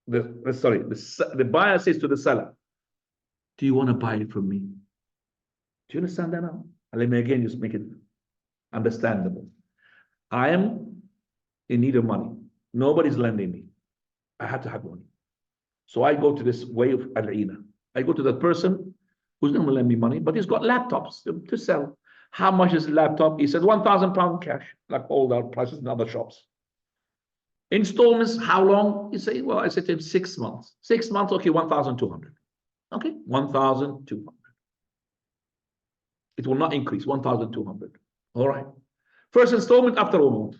the buyer says to the seller, do you want to buy it from me? Do you understand that now? Let me again just make it understandable. I am in need of money. Nobody's lending me. I have to have money. So I go to this way of al-ina. I go to the person who's going to lend me money, but he's got laptops to sell. How much is the laptop? He said £1,000 cash, like all the prices in other shops. Installments, how long? He said, well, I said to him 6 months. 6 months, okay, 1,200. Okay, 1,200. It will not increase, 1,200. All right. First installment after a month.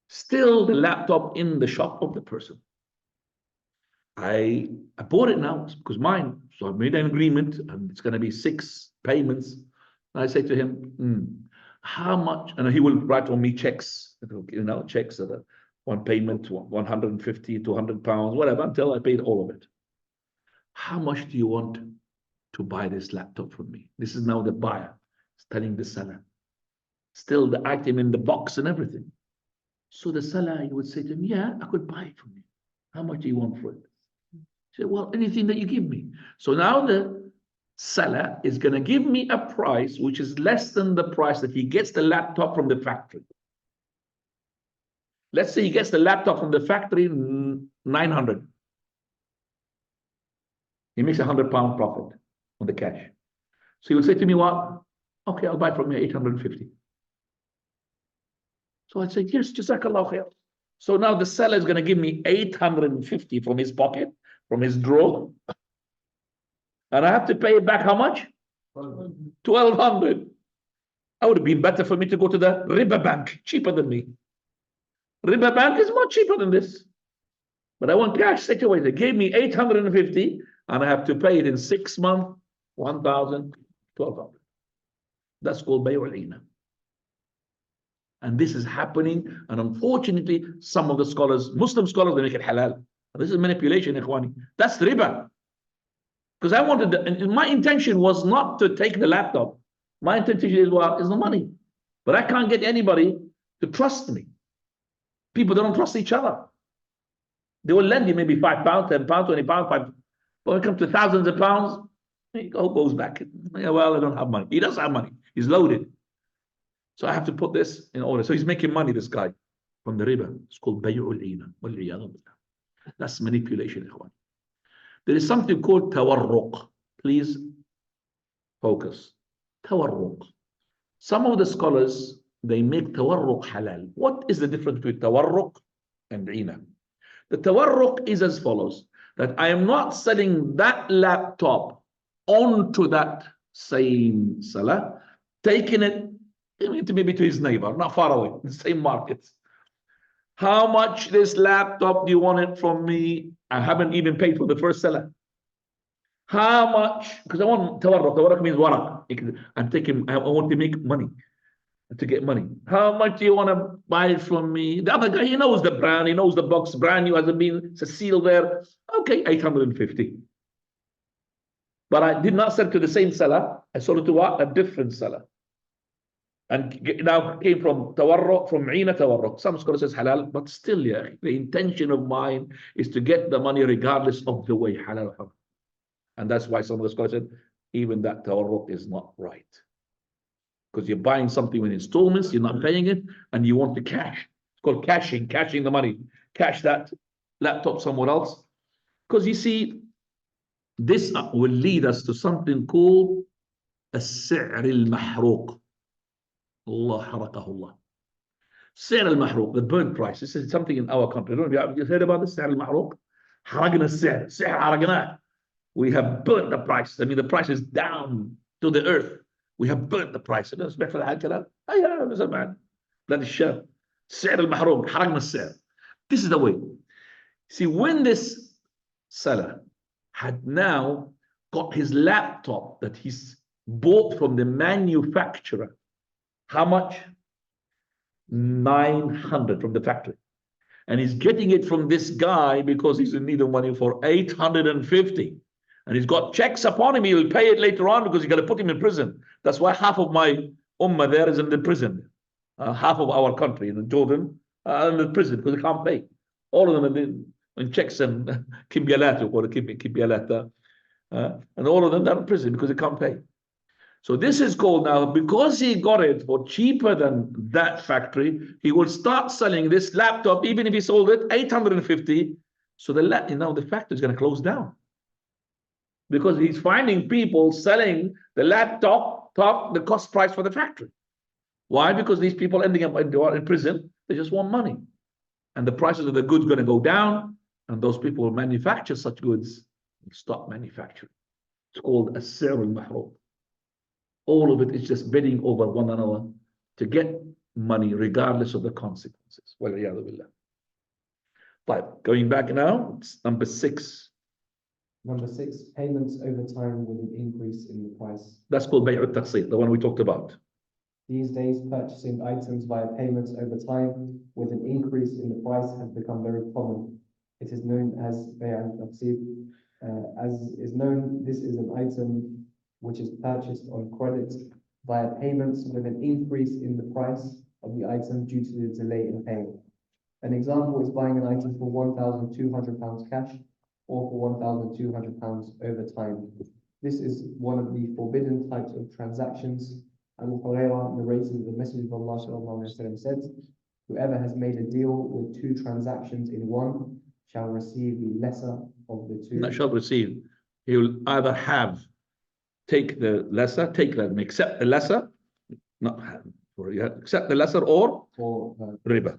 Still the laptop in the shop of the person. I bought it now because mine. So I made an agreement and it's going to be 6 payments. And I say to him, how much? And he will write on me checks, checks that are one payment, 150, 200 pounds, whatever, until I paid all of it. How much do you want to buy this laptop from me? This is now the buyer telling the seller. Still the item in the box and everything. So the seller, he would say to him, yeah, I could buy it from you. How much do you want for it? He said, well, anything that you give me. So now the seller is going to give me a price which is less than the price that he gets the laptop from the factory. Let's say he gets the laptop from the factory 900. He makes £100 profit on the cash. So he will say to me, what? Okay, I'll buy it from you 850. So I said, yes, Jazakallah khair. So now the seller is going to give me 850 from his pocket, from his drawer. And I have to pay it back how much? 1,200. It would have been better for me to go to the riba bank, cheaper than me. Riba bank is much cheaper than this. But I want cash straight away. They gave me 850 and I have to pay it in 6 months, 1,000, 1,200. That's called Bay' al-Ina. And this is happening. And unfortunately, some of the scholars, Muslim scholars, they make it halal. And this is manipulation, ikhwani. That's riba. Because I wanted, and my intention was not to take the laptop. My intention is what? Is the money. But I can't get anybody to trust me. People don't trust each other. They will lend you maybe £5, £10, £20, £5. But when it comes to thousands of pounds, it all goes back. Yeah, well, I don't have money. He does have money. He's loaded. So I have to put this in order. So he's making money, this guy, from the riba. It's called bay'ul ina. That's manipulation, ikhwan. There is something called tawarruq. Please focus. Tawarruq. Some of the scholars, they make tawarruq halal. What is the difference between tawarruq and ina? The tawarruq is as follows, that I am not selling that laptop onto that same seller, taking it maybe to his neighbor, not far away, in the same market. How much this laptop do you want it from me? I haven't even paid for the first seller. How much? Because I want tawarruq. Tawarruq means waraq. I want to make money, to get money. How much do you want to buy it from me? The other guy, he knows the brand, he knows the box, brand new, hasn't been, it's a seal there. Okay, 850. But I did not sell to the same seller. I sold it to what? A different seller. And now came from tawarruq, from ina tawarruq. Some scholars says halal, but still, yeah, the intention of mine is to get the money regardless of the way, halal or haram. And that's why some of the scholars said, even that tawarruq is not right. Because you're buying something with installments, you're not paying it, and you want to cash. It's called cashing the money. Cash that laptop somewhere else. Because you see, this will lead us to something called السعر المحروق. Allah حرقه الله. السعر المحروق, the burnt price. This is something in our country. Don't you heard about this? السعر المحروق. حرقنا السعر. سعر حرقناه. We have burnt the price. I mean, the price is down to the earth. We have burnt the price. This is the way. See, when this seller had now got his laptop that he's bought from the manufacturer, how much? 900 from the factory. And he's getting it from this guy because he's in need of money for 850. And he's got checks upon him. He'll pay it later on because he's got to put him in prison. That's why half of my ummah there is in the prison. Half of our country in Jordan are in the prison because they can't pay. All of them are in checks and kimbialat, and all of them are in prison because they can't pay. So this is called now, because he got it for cheaper than that factory, he will start selling this laptop, even if he sold it 850. So the factory is going to close down. Because he's finding people selling the laptop top the cost price for the factory. Why? Because these people ending up in prison, they just want money. And the prices of the goods are going to go down, and those people who manufacture such goods will stop manufacturing. It's called as-sir al-mahruq. All of it is just bidding over one another to get money regardless of the consequences. Wal-iyadhu billah. But going back now, it's number 6. Number 6, payments over time with an increase in the price. That's called bay'ut taqsit, the one we talked about. These days, purchasing items via payments over time with an increase in the price has become very common. It is known as bay'ut taqsit. As is known, this is an item which is purchased on credit via payments with an increase in the price of the item due to the delay in paying. An example is buying an item for £1,200 cash or for £1,200 over time. This is one of the forbidden types of transactions. Abu Hurairah narrated the Messenger of Allah ﷺ said, whoever has made a deal with 2 transactions in one shall receive the lesser of the 2. Not shall receive. He will either take the lesser, accept the lesser, not have, or accept the lesser or riba.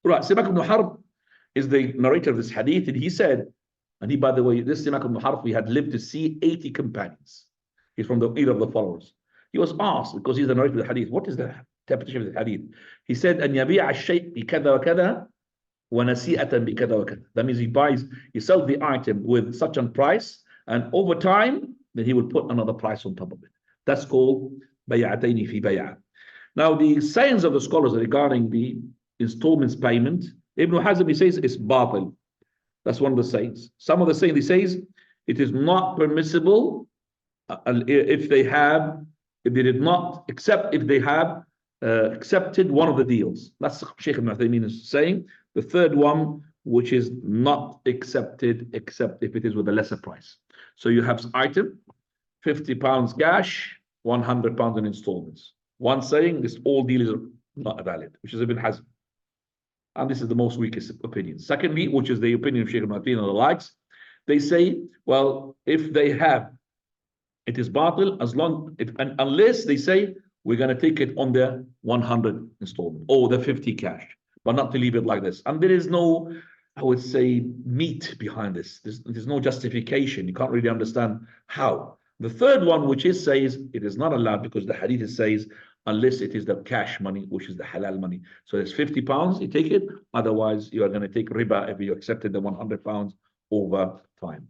Right, Simak ibn Harb is the narrator of this hadith, and he said, and he, by the way, this Simak ibn Harb, he had lived to see 80 companions. He's from either of the followers. He was asked, because he's the narrator of the hadith, what is the interpretation of the hadith? He said, أن يبيع الشيء بكذا وكذا ونسيئة بكذا وكذا. That means he sells the item with such a price, and over time, then he will put another price on top of it. That's called bay'ataini fi bay'a. Now, the sayings of the scholars regarding the installments payment, Ibn Hazm, he says it's batil. That's one of the sayings. Some of the sayings, he says it is not permissible if they have accepted one of the deals. That's Shaykh Ibn Uthaymeen is saying. The third one, which is not accepted except if it is with a lesser price. So you have item, £50 cash, £100 in installments. One saying this all deals are not valid, which is Ibn Hazm. And this is the most weakest opinion. Secondly, which is the opinion of Sheikh Martin and the likes, they say, well, if they have, it is batil as long, unless they say, we're going to take it on the 100 installment or the 50 cash, but not to leave it like this. And there is no, I would say, meat behind this. There's no justification. You can't really understand how. The third one, which is says it is not allowed because the hadith says, unless it is the cash money, which is the halal money. So it's 50 pounds, you take it. Otherwise, you are going to take riba if you accepted the 100 pounds over time.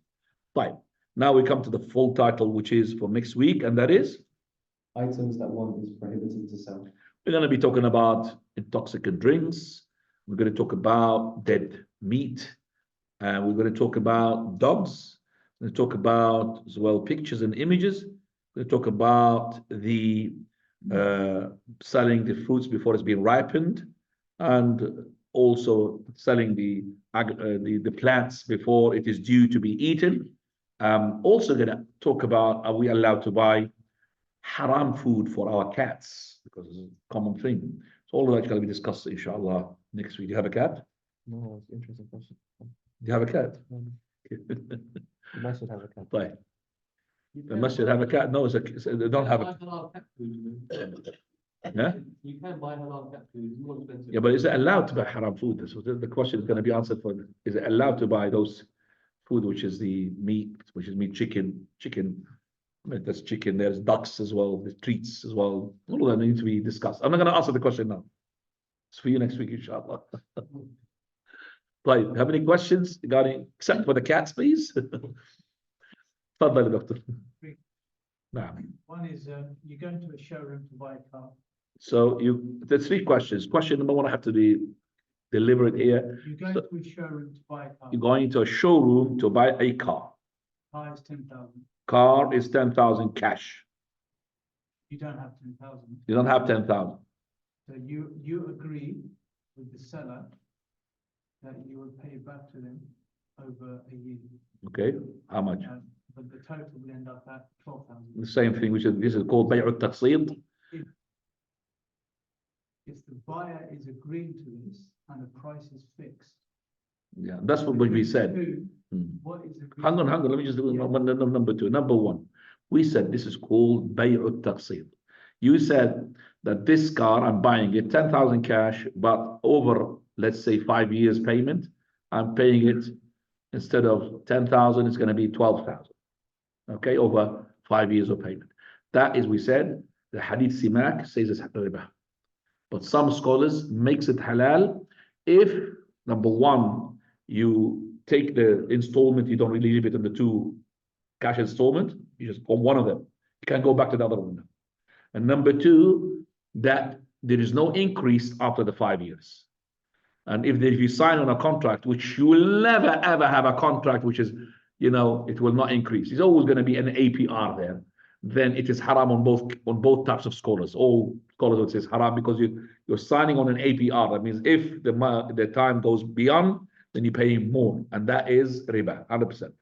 Fine. Now we come to the full title, which is for next week, and that is? Items that one is prohibited to sell. We're going to be talking about intoxicant drinks. We're going to talk about dead meat. And we're going to talk about dogs. We're going to talk about, as well, pictures and images. We're going to talk about the selling the fruits before it's been ripened, and also selling the plants before it is due to be eaten. Also going to talk about, are we allowed to buy haram food for our cats, because it's a common thing. So all of that's going to be discussed, inshallah, next week. Do you have a cat? No, it's an interesting question. Do you have a cat? No. You must have a cat. Right. The masjid have a cat? No, they don't have a cat food. yeah? You can buy halal cat food. It's more expensive. Yeah, but is it allowed to buy haram food? So the question is going to be answered for, is it allowed to buy those food, which is the meat, which is meat, chicken, I mean, there's chicken, there's ducks as well, there's treats as well. All of them need to be discussed. I'm not going to answer the question now. It's for you next week, inshallah. Right, have any questions regarding, except for the cats, please? Doctor. Nah. One is you go into a showroom to buy a car. So there's three questions. Question number one, I have to be deliberate here. You go So, to a showroom to buy a car. you're going into a showroom to buy a car. Car is 10,000. Car is 10,000 cash. You don't have 10,000. You don't have 10,000. So you agree with the seller that you will pay back to them over a year. Okay, how much? But the total will end up at 12,000. The same thing, which is this is called bay'ut taqsid. If the buyer is agreeing to this and the price is fixed. Yeah, that's what we said. What is agreed? Hang on. Let me just do number two. Number one, we said this is called bay'ut taqsid. You said that this car, I'm buying it 10,000 cash, but over, let's say, 5 years payment, I'm paying it instead of 10,000, it's going to be 12,000. Okay, over 5 years of payment. That is, we said, the hadith simak says it's riba. But some scholars makes it halal if, number one, you take the installment, you don't really leave it in the two cash installment, you just go one of them. You can't go back to the other one. And number two, that there is no increase after the 5 years. And if you sign on a contract, which you will never ever have a contract which is, it will not increase. It's always going to be an APR there. Then it is haram on both types of scholars. All scholars would say it's haram because you're signing on an APR. That means if the time goes beyond, then you pay more, and that is riba, 100%.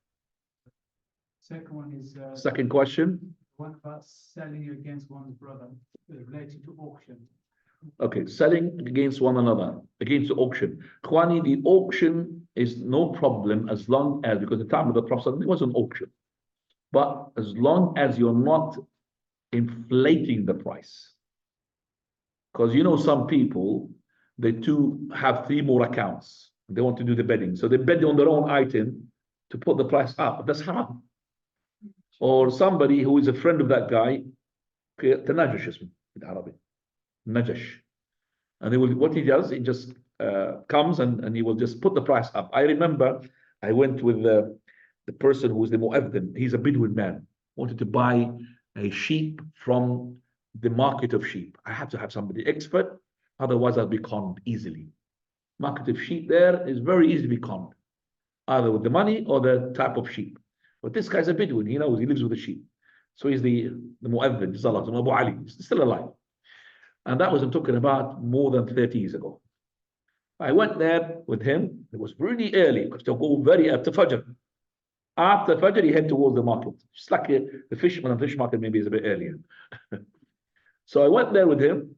Second one is Second question. one about selling against one's brother related to auction. Okay, selling against one another, against the auction. Khwani, the auction is no problem as long as, because the time of the Prophet, it was an auction. But as long as you're not inflating the price. Because some people, they too have 3 more accounts. They want to do the betting. So they bet on their own item to put the price up. That's haram. Or somebody who is a friend of that guy, تناجش in Arabic. Najash. And what he does, he just comes and he will just put the price up. I remember I went with the person who was the mu'adhin. He's a Bedouin man, wanted to buy a sheep from the market of sheep. I have to have somebody expert, otherwise I'll be conned easily. Market of sheep there is very easy to be conned, either with the money or the type of sheep. But this guy's a Bedouin, he knows, he lives with the sheep. So he's the mu'adhin, Abu Ali, he's still alive. And that was, I'm talking about, more than 30 years ago. I went there with him. It was really early, because to go very after Fajr. After Fajr, he head towards the market. Just like the fish market maybe is a bit earlier. So I went there with him,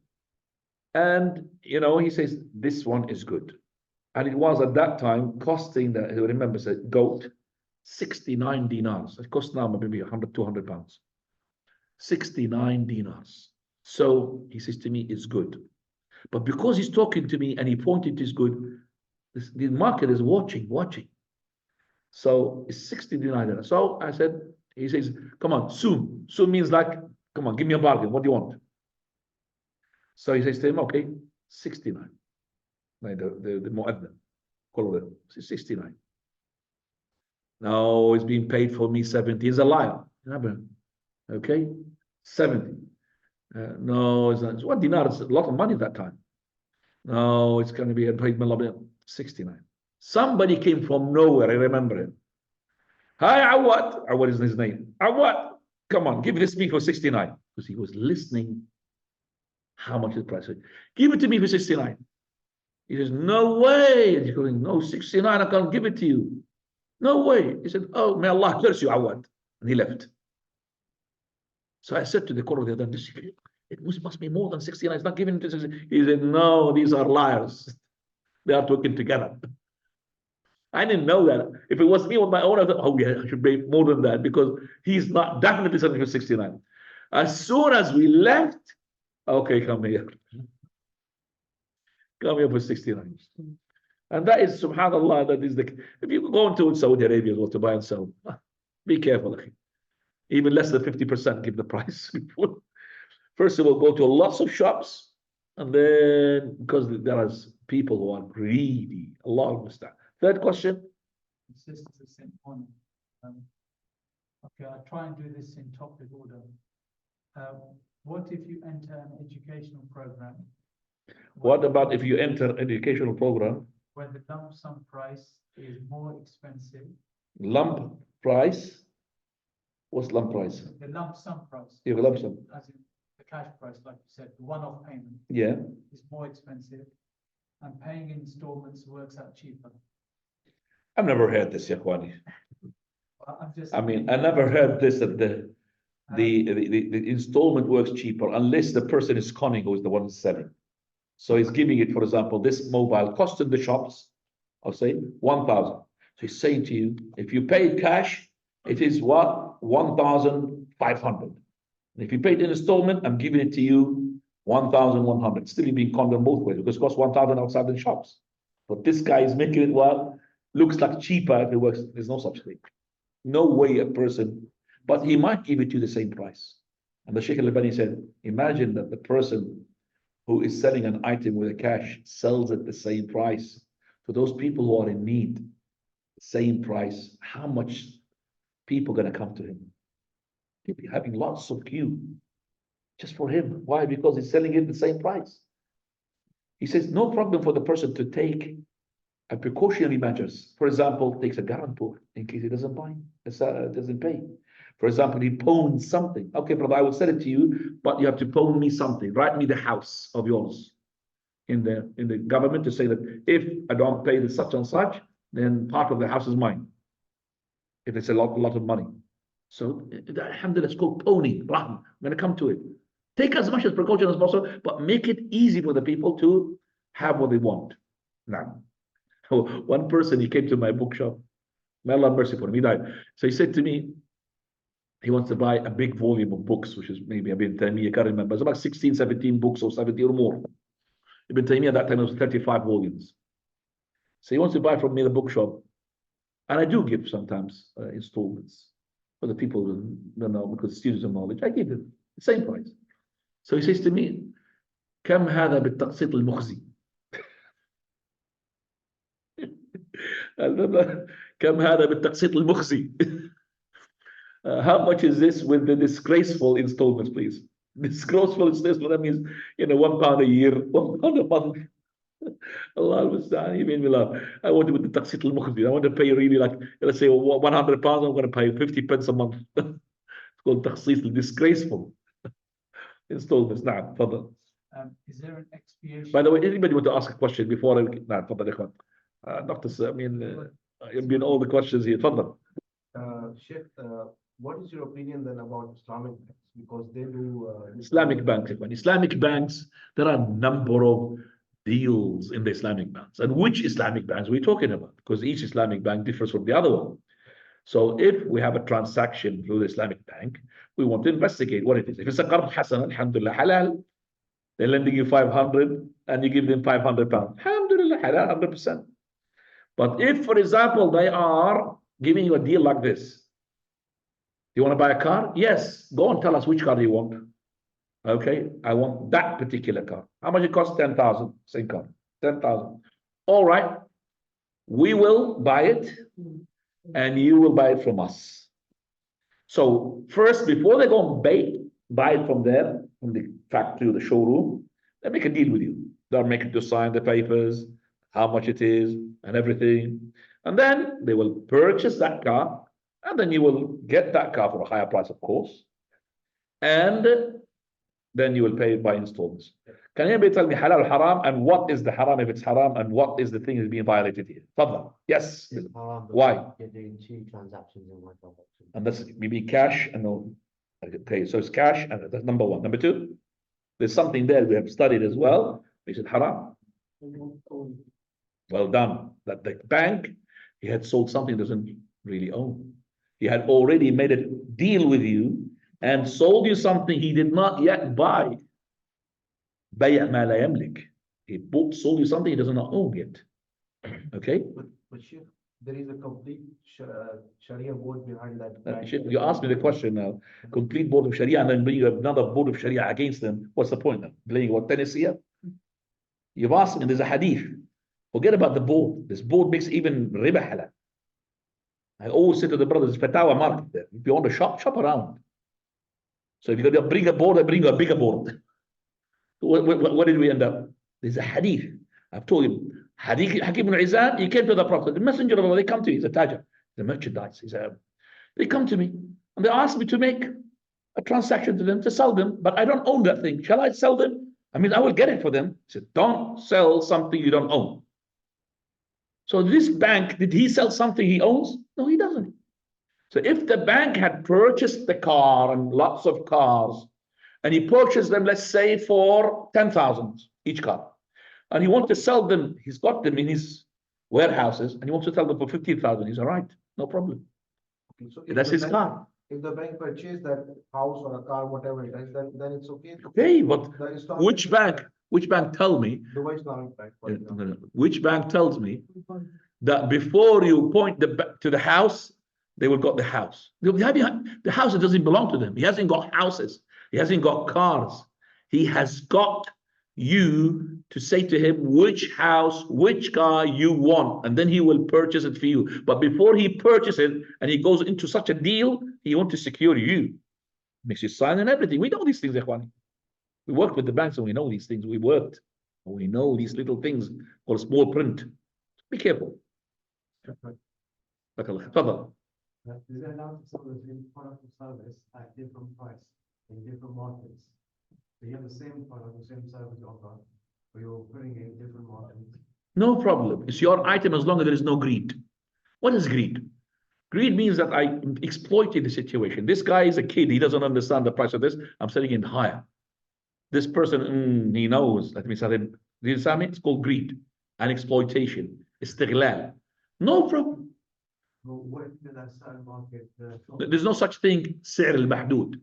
and he says, this one is good. And it was at that time costing, that I remember, said goat, 69 dinars. It costs now maybe 100, 200 pounds. 69 dinars. So he says to me, it's good. But because he's talking to me and he pointed to it's good, the market is watching. So it's 69 dinars. So I said, he says, come on, soon. Soon means like, come on, give me a bargain. What do you want? So he says to him, okay, 69. Like the mu'adhan, call it 69. No, it's being paid for me 70. He's a liar. Okay, 70. No, it's not. 1 dinar is a lot of money at that time. No, it's going to be paid 69. Somebody came from nowhere. I remember him. Hi, Awad. Awad is his name. Awad, come on, give this me for 69. Because he was listening how much the price is. Give it to me for 69. He says, no way. And he's going, no, 69, I can't give it to you. No way. He said, oh, may Allah curse you, Awad. And he left. So I said to the Qur'an, it must be more than 69. It's not giving it to 69. He said, no, these are liars. They are talking together. I didn't know that. If it was me on my own, I thought, oh yeah, I should pay more than that, because he's not definitely selling for 69. As soon as we left, okay, come here. Come here for 69. And that is, subhanAllah, that is if you go into Saudi Arabia as well to buy and sell, be careful. Even less than 50% give the price. First of all, go to lots of shops, and then, because there are people who are greedy, Allah understand. Third question. Okay, I'll try and do this in topic order. What if you enter an educational program? What about if you enter an educational program where the lump sum price is more expensive? Lump price? What's lump price? The lump sum price. Yeah, lump sum. As in the cash price, like you said, the one-off payment. Yeah. Is more expensive, and paying in installments works out cheaper. I've never heard this, Yakwani. I never heard this, that the installment works cheaper unless the person is conning who is the one selling. So he's giving it, for example, this mobile cost in the shops, I'll say 1,000. So he's saying to you, if you pay cash, it is what? 1,500. And if you paid in installment, I'm giving it to you 1,100. Still you're being conned both ways, because it costs 1,000 outside the shops. But this guy is making it what? Looks like cheaper if it works. There's no such thing. No way a person, but he might give it to you the same price. And the Sheikh Al-Albani said, imagine that the person who is selling an item with a cash sells at the same price to those people who are in need, same price. How much people are going to come to him? He'll be having lots of queue just for him. Why? Because he's selling it at the same price. He says, no problem for the person to take a precautionary measures. For example, takes a guarantor in case he doesn't buy, doesn't pay. For example, he pawns something. Okay, brother, I will sell it to you, but you have to pawn me something. Write me the house of yours in the government to say that if I don't pay the such and such, then part of the house is mine. If it's a lot of money. So, alhamdulillah, it's called pawning. I'm going to come to it. Take as much as precaution as possible, but make it easy for the people to have what they want. Now, one person, he came to my bookshop. May Allah have mercy for him, he died. So he said to me, he wants to buy a big volume of books, which is maybe Ibn Taymiyyah, I can't remember. It's about 16, 17 books or 70 or more. Ibn Taymiyyah at that time was 35 volumes. So he wants to buy from me the bookshop. And I do give sometimes installments for the people who don't know, because students of knowledge. I give them the same price. So he says to me, كم هذا بالتقسيط المخزي? كم هذا بالتقسيط المخزي? How much is this with the disgraceful installments, please? Disgraceful installments, that means, £1 a year, £1 a month. Allah al-Musta'an, you made me laugh. I want to with the taqsit al-mukhzi. I want to pay really like, let's say £100, I'm going to pay 50 pence a month. It's called taqsit, disgraceful installments. Nah, fadal. Is there an expiation? By the way, anybody want to ask a question before I... Nah, fadal, ikhwan. Doctor, you've been all the questions here. Fadal. Sheikh, what is your opinion then about Islamic banks? Because they do Islamic banks. Islamic banks, there are a number of deals in the Islamic banks. And which Islamic banks are we talking about? Because each Islamic bank differs from the other one. So if we have a transaction through the Islamic bank, we want to investigate what it is. If it's a qard hasan, alhamdulillah, halal, they're lending you 500 and you give them 500 pounds. Alhamdulillah, halal, 100%. But if, for example, they are giving you a deal like this, you want to buy a car? Yes, go and tell us which car you want. Okay, I want that particular car. How much it costs? 10,000, same car, 10,000. All right, we will buy it and you will buy it from us. So first, before they go and buy it from there, from the factory or the showroom, they make a deal with you. They'll make you to sign the papers, how much it is and everything. And then they will purchase that car and then you will get that car for a higher price, of course. And then you will pay it by installments. Can anybody tell me halal or haram and what is the haram if it's haram and what is the thing that's being violated here? Fadla. Yes. Why? You're doing 2 transactions in one transaction. And that's maybe cash and no. Okay, so it's cash and that's number one. Number two, there's something there we have studied as well. Is it haram? Well done. That the bank, he had sold something he doesn't really own. He had already made a deal with you and sold you something he did not yet buy. بيع ما لا يملك. He sold you something he does not own yet. Okay? But Sheikh, there is a complete Sharia board behind that. You asked me the question now. Complete board of Sharia and then bring another board of Sharia against them. What's the point now? Playing what tennis here? You've asked me, there's a hadith. Forget about the board. This board makes even riba halal. I always say to the brothers, Fatawa market there. If you want to shop around. So if you're going to bring a board, I bring a bigger board. What did we end up? There's a hadith. I've told him, Hadith Hakim ibn Izan, he came to the Prophet. The messenger of Allah, they come to me. He's a tajir. He's a merchandise. They come to me and they ask me to make a transaction to them, to sell them, but I don't own that thing. Shall I sell them? I mean, I will get it for them. He said, don't sell something you don't own. So this bank, did he sell something he owns? No, he doesn't. So if the bank had purchased the car and lots of cars, and he purchased them, let's say, for 10,000 each car, and he wants to sell them, he's got them in his warehouses, and he wants to sell them for 15,000, he's all right, no problem. Okay, so That's his car. If the bank purchased that house or a car, whatever it is, then it's okay. Okay, but The Islamic which bank tell me, Dubai Islamic Bank, for example. which bank tells me that before you point to the house, they will got the house. The house doesn't belong to them. He hasn't got houses. He hasn't got cars. He has got you to say to him which house, which car you want, and then he will purchase it for you. But before he purchases it and he goes into such a deal, he wants to secure you. Makes you sign and everything. We know these things, Ikhwani. We work with the banks and we know these things. We worked. And we know these little things called small print. Be careful. Tafadhal. Is it allowed to sell the same product or service at different price in different markets? So you have the same product, the same service offer, but you're putting it in different markets. No problem. It's your item as long as there is no greed. What is greed? Greed means that I exploited the situation. This guy is a kid. He doesn't understand the price of this. I'm selling it higher. This person, he knows. Let me say it. It's called greed and exploitation. Istighlal. No problem. But what if in that certain market, There's no such thing, سعر المحدود.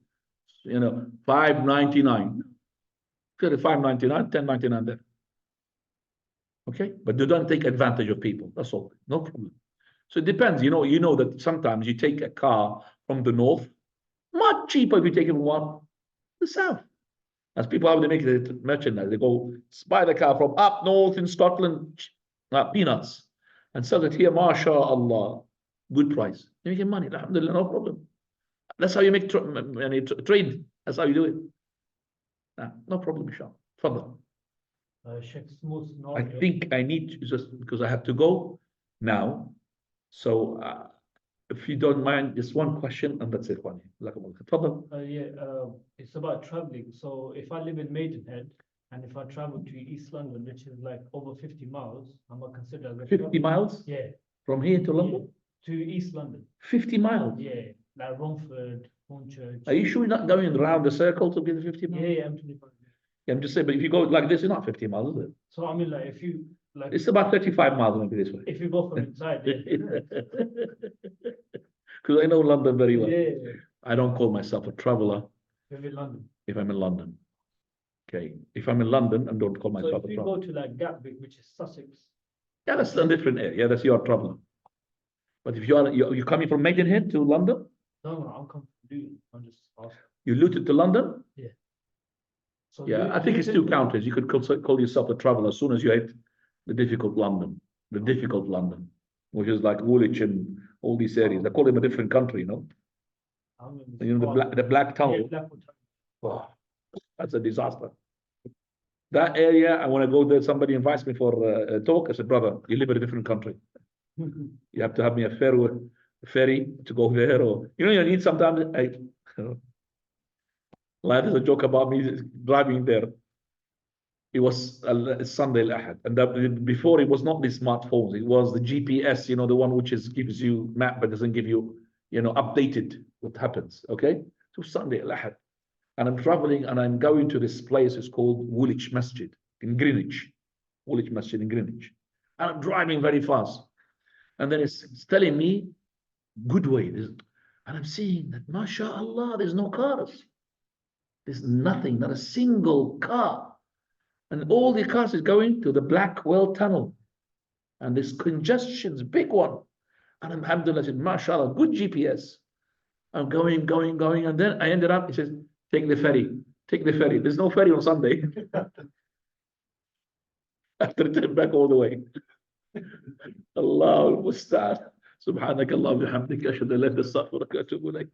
You know, $5.99. $5.99, $10.99 there. Okay, but they don't take advantage of people. That's all. No problem. So it depends. You know that sometimes you take a car from the north, much cheaper if you take it from what? The south. As people how they make it merchandise, they go buy the car from up north in Scotland, peanuts, and sell it here, mashallah, good price. You make money, alhamdulillah, no problem. That's how you make trade. That's how you do it. No problem, inshallah. Fadal. I think I need to just because I have to go now. So if you don't mind, just one question and that's it. It's about traveling. So if I live in Maidenhead and if I travel to East London, which is like over 50 miles, I'm gonna consider 50 miles? Yeah. From here to London? To East London. 50 miles? Yeah. like Romford, Hornchurch. Are you sure you're not going around the circle to get the 50 miles? Yeah, M25. Yeah, I'm just saying, but if you go like this, it's not 50 miles, is it? So I mean, like if you like, It's about 35 miles maybe this way. if you go from inside, yeah, Because I know London very well. yeah, I don't call myself a traveler if in London. if I'm in London. Okay, if I'm in London, I don't call So myself if a you traveler. go to like Gatwick, which is Sussex, Yeah, that's a different area. That's your traveler. But if you're coming from Maidenhead to London, no, I'm confused. I'm just asking. you Luton to London. So Yeah, I think it's two counties. You could call yourself a traveler as soon as you hit the difficult London, which is like Woolwich and all these areas. They call them a different country, you know. You know the Black Tunnel. Yeah, Blackwood Oh, that's a disaster. That area, I want to go there. Somebody invites me for a talk. I said, brother, you live in a different country. Tunnel. You have to have me a ferry to go there, or you need sometimes. Like there's a joke about me driving there. It was Sunday al-Ahad, and that, before it was not the smartphones. It was the GPS, the one which gives you map but doesn't give you, updated what happens. Okay, so Sunday al-Ahad, and I'm traveling and I'm going to this place. It's called Woolwich Masjid in Greenwich. Woolwich Masjid in Greenwich, and I'm driving very fast, and then it's telling me good way, and I'm seeing that, mashallah, there's no cars. There's nothing, not a single car. And all the cars is going to the Blackwell Tunnel. And this congestion's big one. And alhamdulillah, I said, mashallah, good GPS. I'm going. And then I ended up, he says, take the ferry. There's no ferry on Sunday. After I turned back all the way. Allah al-Musta'an. Subhanakallah bihamdika ashhadu an la ilaha illa anta astaghfiruka wa atubu ilaik.